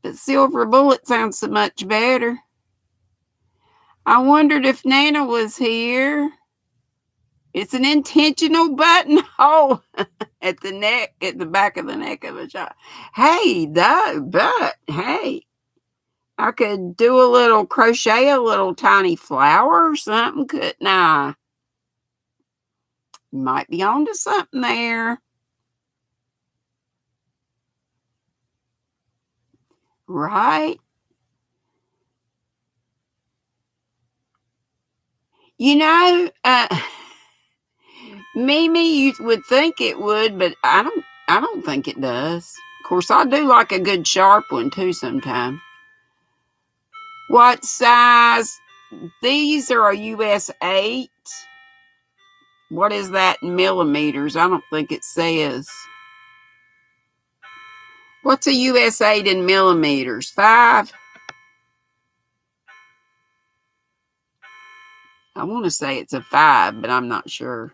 But silver bullet sounds so much better. I wondered if Nana was here. It's an intentional buttonhole at the neck, at the back of the neck of a shawl. Hey, hey, I could do a little crochet, a little tiny flower or something, couldn't I? You might be onto something there. Right? You know, Mimi, you would think it would, but I don't think it does. Of course, I do like a good sharp one too sometimes. What size? These are a US 8. What is that in millimeters? I don't think it says. What's a US 8 in millimeters? 5? I want to say it's a 5, but I'm not sure.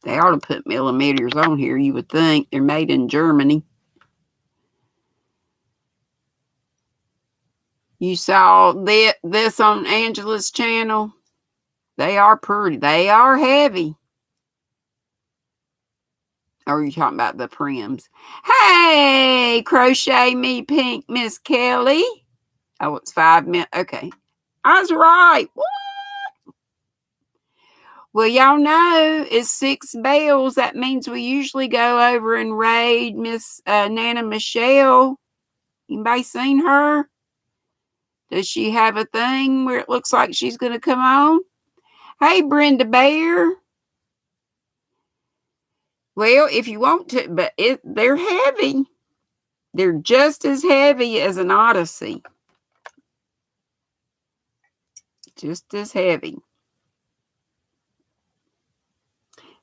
They ought to put millimeters on here, you would think. They're made in Germany. You saw this on Angela's channel? They are pretty. They are heavy. Or are you talking about the prims? Hey, Crochet Me Pink, Miss Kelly. Oh, it's 5 minutes. Okay. I was right. What? Well, y'all know it's 6 bells. That means we usually go over and raid Miss Nana Michelle. Anybody seen her? Does she have a thing where it looks like she's going to come on? Hey, Brenda Bear. Well, if you want to, but they're heavy. They're just as heavy as an Odyssey. Just as heavy.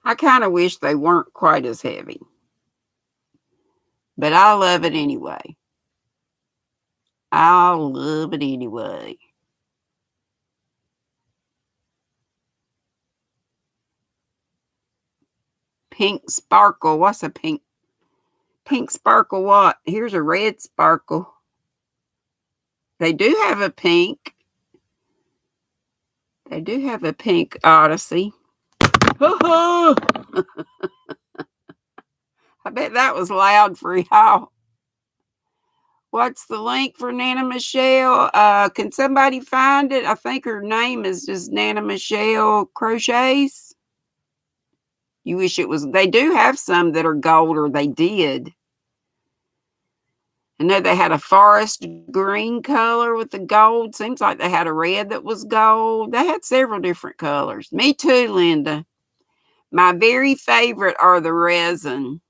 I kind of wish they weren't quite as heavy. But I love it anyway. I love it anyway. Pink sparkle. What's a pink? Pink sparkle what? Here's a red sparkle. They do have a pink. They do have a pink Odyssey. I bet that was loud for y'all. What's the link for Nana Michelle? Can somebody find it? I think her name is just Nana Michelle Crochets. You wish it was. They do have some that are gold, or they did. I know they had a forest green color with the gold. Seems like they had a red that was gold. They had several different colors. Me too, Linda. My very favorite are the resin.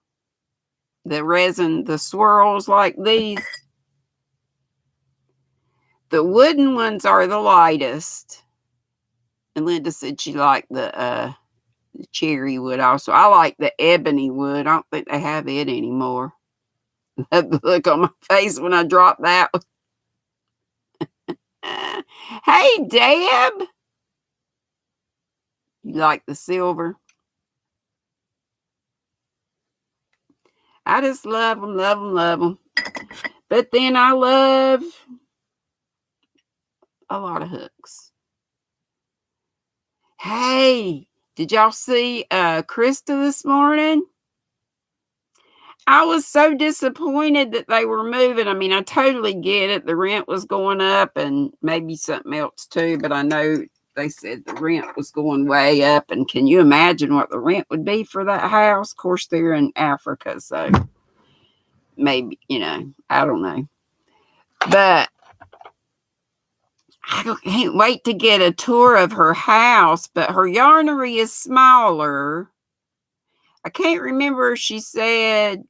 The swirls like these. The wooden ones are the lightest. And Linda said she liked the cherry wood also. I like the ebony wood. I don't think they have it anymore. The look on my face when I dropped that one. Hey, Deb. You like the silver? I just love them, love them, love them. But then I love a lot of hooks. Hey, did y'all see Krista this morning? I was so disappointed that they were moving. I mean, I totally get it. The rent was going up and maybe something else too, but I know they said the rent was going way up. And can you imagine what the rent would be for that house? Of course, they're in Africa, so maybe, I don't know. But I can't wait to get a tour of her house, but her yarnery is smaller. I can't remember if she said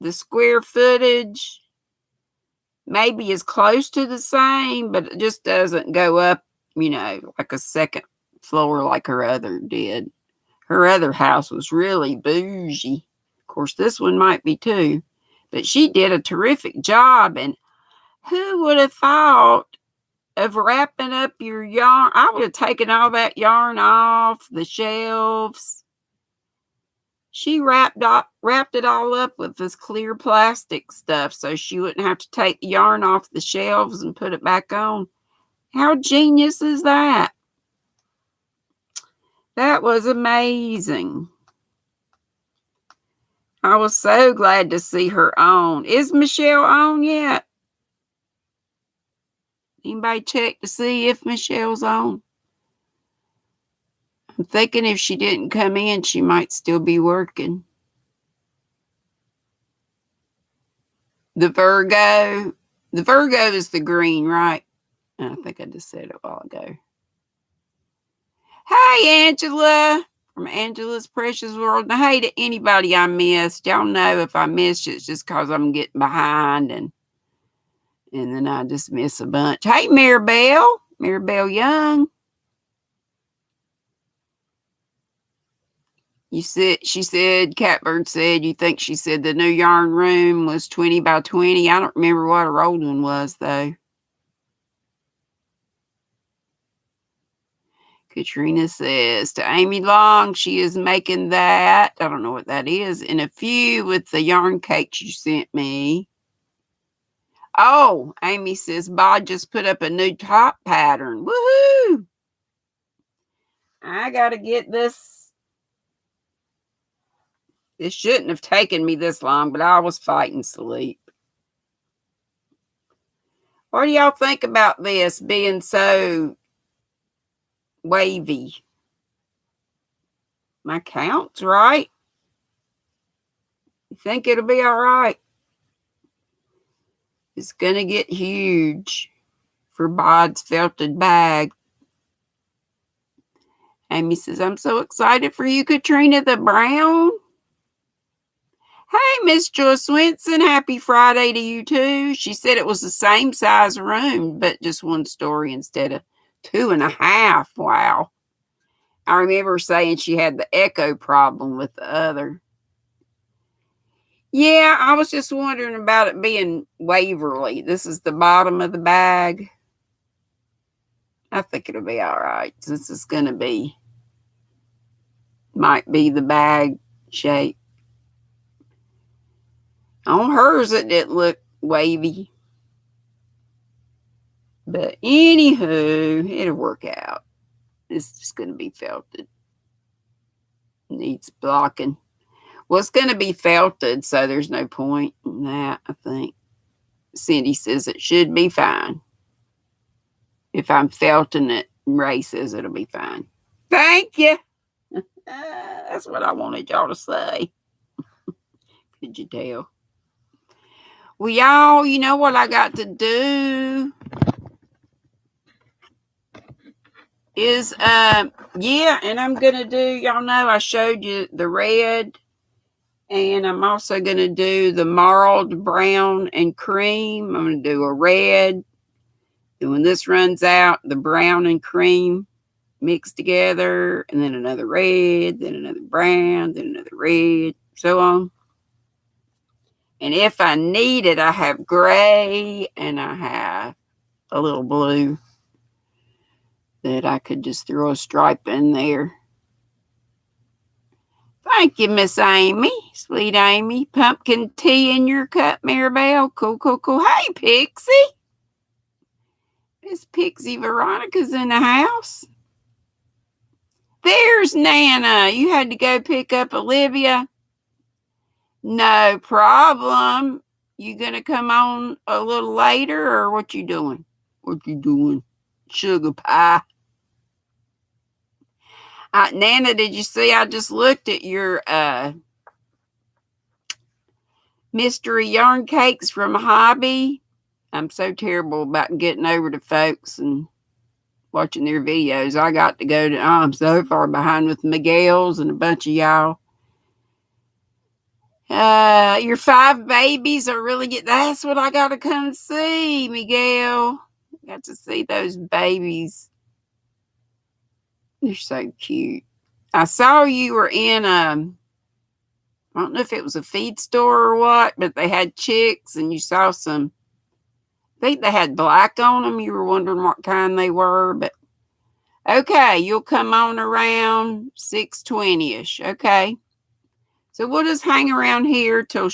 the square footage maybe is close to the same, but it just doesn't go up, like a second floor like her other did. Her other house was really bougie. Of course, this one might be too, but she did a terrific job. And who would have thought of wrapping up your yarn? I would have taken all that yarn off the shelves. She wrapped it all up with this clear plastic stuff so she wouldn't have to take the yarn off the shelves and put it back on. How genius is that? That was amazing. I was so glad to see her on. Is Michelle on yet? Anybody check to see if Michelle's on? I'm thinking if she didn't come in, she might still be working. The Virgo is the green, right? I think I just said it a while ago. Hey, Angela, from Angela's Precious World. Now, hey to anybody I missed. Y'all know if I missed you, it's just because I'm getting behind and then I just miss a bunch. Hey, Maribel Young. She said, Catbird said, you think she said the new yarn room was 20 by 20. I don't remember what her old one was, though. Katrina says, to Amy Long, she is making that. I don't know what that is. In a few with the yarn cakes you sent me. Oh, Amy says, Bod just put up a new top pattern. Woohoo! I got to get this. It shouldn't have taken me this long, but I was fighting sleep. What do y'all think about this being so wavy? My count's right. You think it'll be all right? It's going to get huge for Bod's felted bag. Amy says, I'm so excited for you, Katrina the Brown. Hey, Miss Joy Swinson, happy Friday to you too. She said it was the same size room, but just one story instead of 2.5. Wow. I remember saying she had the echo problem with the other. Yeah, I was just wondering about it being Waverly. This is the bottom of the bag. I think it'll be all right since it's going to be, might be the bag shape. On hers, it didn't look wavy. But anywho, it'll work out. It's just going to be felted. Needs blocking. Well, it's going to be felted, so there's no point in that, I think. Cindy says it should be fine. If I'm felting it, Ray says it'll be fine. Thank you. That's what I wanted y'all to say. Could you tell? Well, y'all, you know what I got to do is, yeah, and I'm going to do, y'all know I showed you the red, and I'm also going to do the marled brown and cream. I'm going to do a red, and when this runs out, the brown and cream mixed together, and then another red, then another brown, then another red, so on. And if I need it, I have gray and I have a little blue that I could just throw a stripe in there. Thank you, Miss Amy, sweet Amy. Pumpkin tea in your cup, Maribel. Cool, cool, cool. Hey, Pixie. Miss Pixie Veronica's in the house. There's Nana. You had to go pick up Olivia. No problem. You gonna come on a little later, or what you doing? What you doing? Sugar pie. Nana, did you see I just looked at your mystery yarn cakes from Hobby? I'm so terrible about getting over to folks and watching their videos. I got to go to, I'm so far behind with Miguel's and a bunch of y'all. Your 5 babies are really good. That's what I got to come see, Miguel. Got to see those babies. They're so cute. I saw you were in I don't know if it was a feed store or what, but they had chicks and you saw some, I think they had black on them. You were wondering what kind they were, but okay, you'll come on around 6:20ish. Okay. So we'll just hang around here till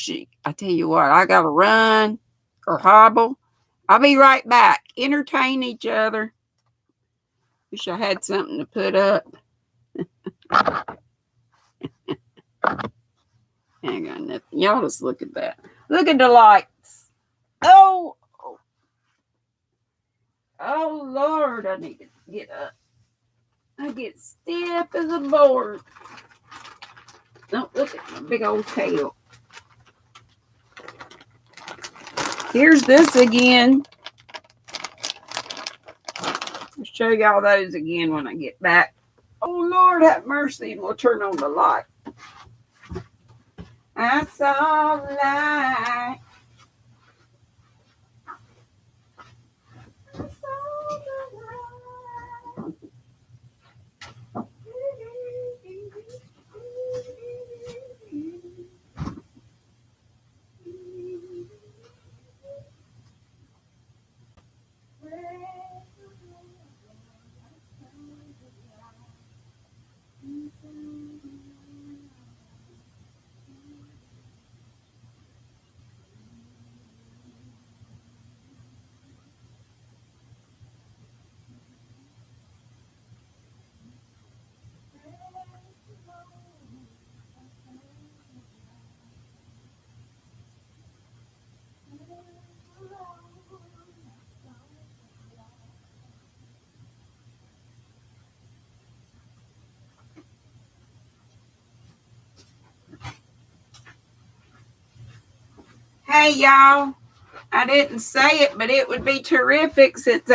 I tell you what, I got to run or hobble. I'll be right back. Entertain each other. Wish I had something to put up. Hang on, nothing. Y'all just look at that. Look at the lights. Oh, Lord, I need to get up. I get stiff as a board. Don't look at my big old tail. Here's this again. I'll show y'all those again when I get back. Oh, Lord, have mercy. And we'll turn on the light. I saw the light. I saw the light. Hey, y'all. I didn't say it, but it would be terrific since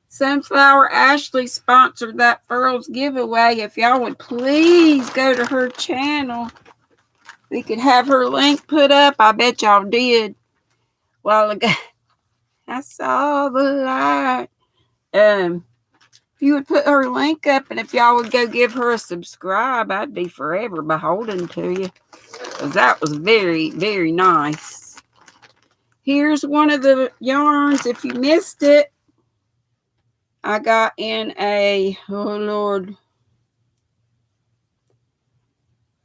Sunflower Ashley sponsored that Furls giveaway. If y'all would please go to her channel. We could have her link put up. I bet y'all did a while ago. I saw the light. If you would put her link up, and if y'all would go give her a subscribe, I'd be forever beholden to you. Because that was very, very nice. Here's one of the yarns. If you missed it, I got in a, oh Lord,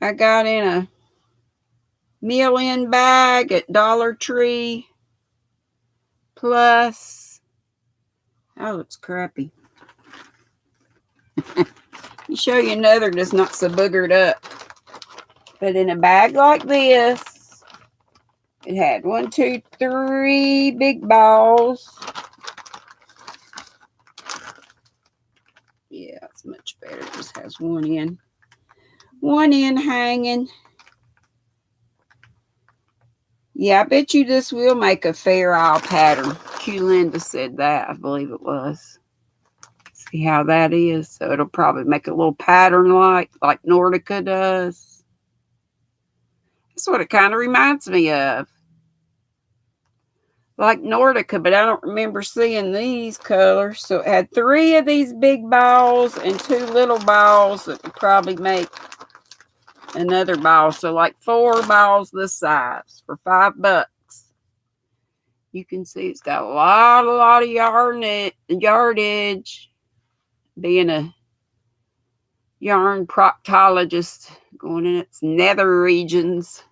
I got in a meal-in bag at Dollar Tree. Plus, that looks crappy. You show you another that's not so boogered up. But in a bag like this, it had 1, 2, 3 big balls. Yeah, it's much better. It just has one end hanging. Yeah, I bet you this will make a Fair Isle pattern. Q Linda said that, I believe it was. See how that is? So it'll probably make a little pattern like Nordica does. That's what it kind of reminds me of. Like Nordica, but I don't remember seeing these colors. So it had 3 of these big balls and 2 little balls that would probably make another ball. So like 4 balls this size for $5. You can see it's got a lot of yardage. Being a yarn proctologist, going in its nether regions.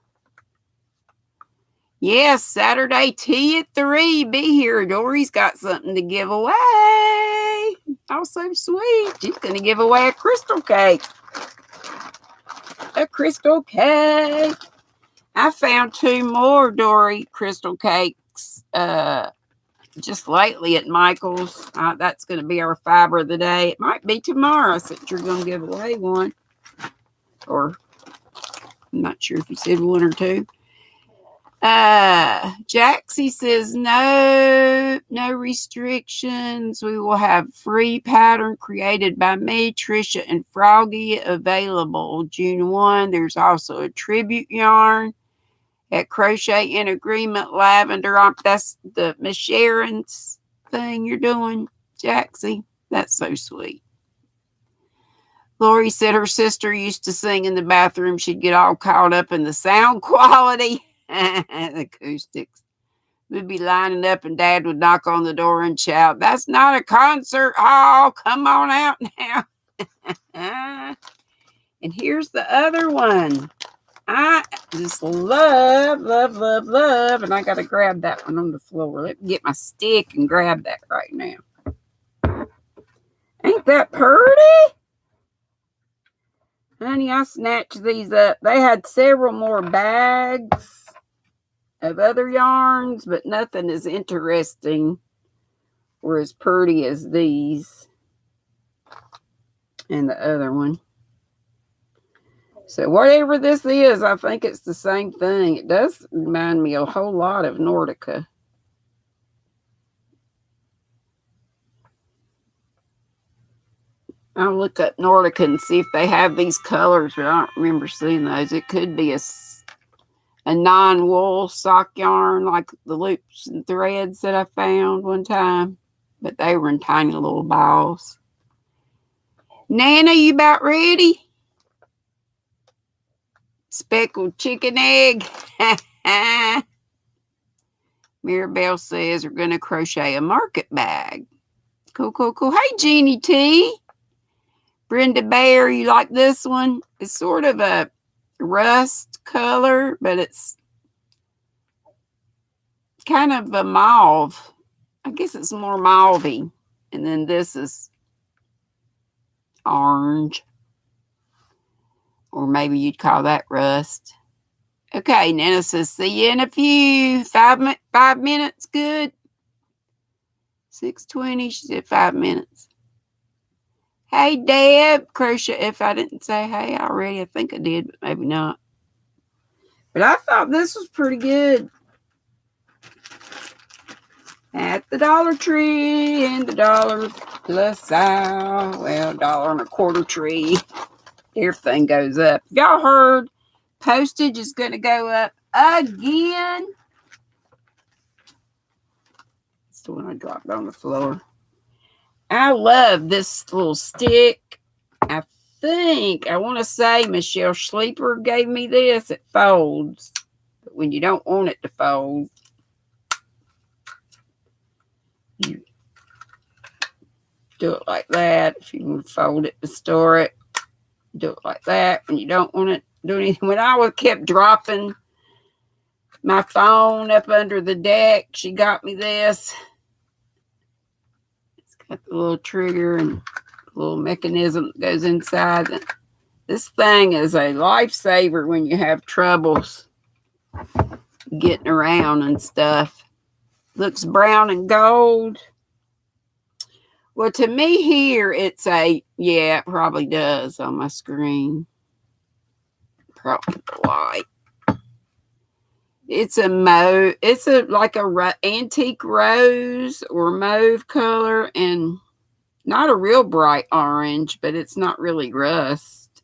Yes, Saturday tea at 3. Be here. Dory's got something to give away. Oh, so sweet. She's going to give away a crystal cake. A crystal cake. I found 2 more Dory crystal cakes just lately at Michael's. That's going to be our fiber of the day. It might be tomorrow since you're going to give away one. Or I'm not sure if you said 1 or 2. Jaxie says no restrictions. We will have free pattern created by me, Trisha, and Froggy available June 1. There's also a tribute yarn at Crochet in Agreement Lavender. That's the Miss Sharon's thing you're doing, Jaxie. That's so sweet. Lori said her sister used to sing in the bathroom. She'd get all caught up in the sound quality. The acoustics. We'd be lining up and Dad would knock on the door and shout, "That's not a concert hall. Come on out now." And here's the other one. I just love. And I got to grab that one on the floor. Let me get my stick and grab that right now. Ain't that pretty? Honey, I snatched these up. They had several more bags of other yarns, but nothing as interesting or as pretty as these and the other one. So whatever this is, I think it's the same thing. It does remind me a whole lot of Nordica. I'll look up Nordica and see if they have these colors, but I don't remember seeing those. It could be a non-wool sock yarn like the loops and threads that I found one time, but they were in tiny little balls. Nana, you about ready? Speckled chicken egg. Mirabelle says we're going to crochet a market bag. Cool. Hey, Jeannie T. Brenda Bear, you like this one? It's sort of a rust color, but it's kind of a mauve. I guess it's more mauvey. And then this is orange. Or maybe you'd call that rust. Okay, Nana says, see you in a few. 5 minutes, good. 6:20, she said 5 minutes. Hey, Deb, crochet. If I didn't say hey already, I think I did, but maybe not. But I thought this was pretty good. At the Dollar Tree and the dollar plus aisle. Well, $1.25 tree. Everything goes up. Y'all heard postage is going to go up again. It's the one I dropped on the floor. I love this little stick. I want to say Michelle Sleeper gave me this. It folds. But when you don't want it to fold, you do it like that. If you want to fold it to store it, do it like that. When you don't want it to do anything. When I kept dropping my phone up under the deck, she got me this. It's got the little trigger and the little mechanism that goes inside. This thing is a lifesaver when you have troubles getting around and stuff. Looks brown and gold. Well, to me here, it's it probably does on my screen. Probably the light. It's like a antique rose or mauve color, and not a real bright orange, but it's not really rust.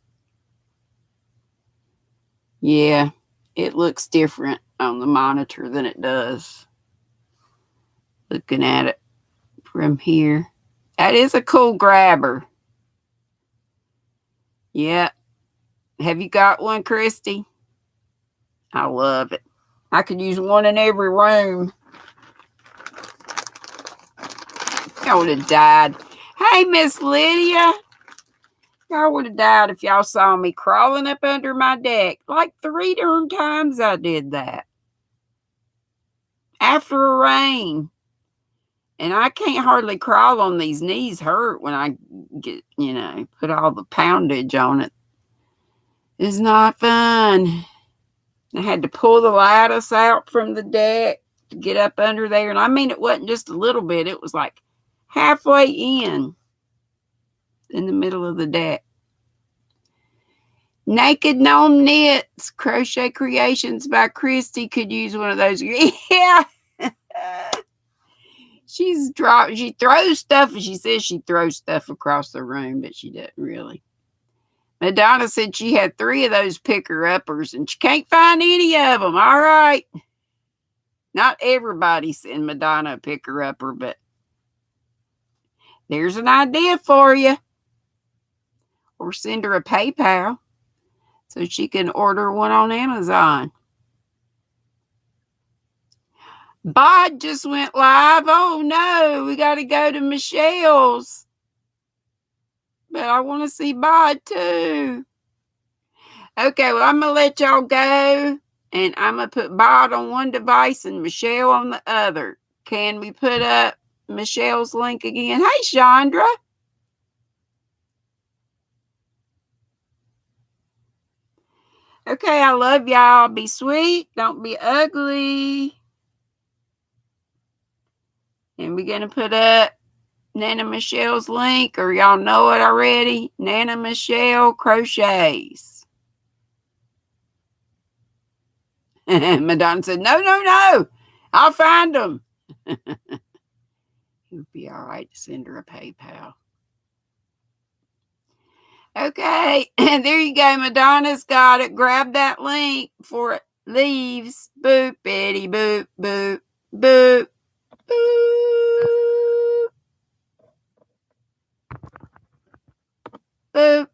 Yeah, it looks different on the monitor than it does looking at it from here. That is a cool grabber. Yeah. Have you got one, Christy? I love it. I could use one in every room. I would have died. Hey, Miss Lydia. Y'all would have died if y'all saw me crawling up under my deck. Like 3 darn times I did that. After a rain. And I can't hardly crawl on these knees. Hurt when I get, put all the poundage on it. It's not fun. I had to pull the lattice out from the deck to get up under there. And I mean, it wasn't just a little bit. It was like halfway in the middle of the deck. Naked Gnome Knits, Crochet Creations by Christy. Could use one of those. Yeah. She throws stuff, and she says she throws stuff across the room, but she doesn't really. Madonna said she had 3 of those picker-uppers, and she can't find any of them. All right. Not everybody send Madonna a picker-upper, but there's an idea for you. Or send her a PayPal so she can order one on Amazon. Bod just went live. Oh, no. We got to go to Michelle's. But I want to see Bod, too. Okay, well, I'm going to let y'all go. And I'm going to put Bod on one device and Michelle on the other. Can we put up Michelle's link again? Hey, Chandra. Okay, I love y'all. Be sweet. Don't be ugly. And we're going to put up Nana Michelle's link, or y'all know it already. Nana Michelle Crochets. Madonna said, no. I'll find them. It would be all right to send her a PayPal. Okay, and there you go. Madonna's got it. Grab that link before it leaves. Boop, bitty, boop, boop, boop, boop, boop.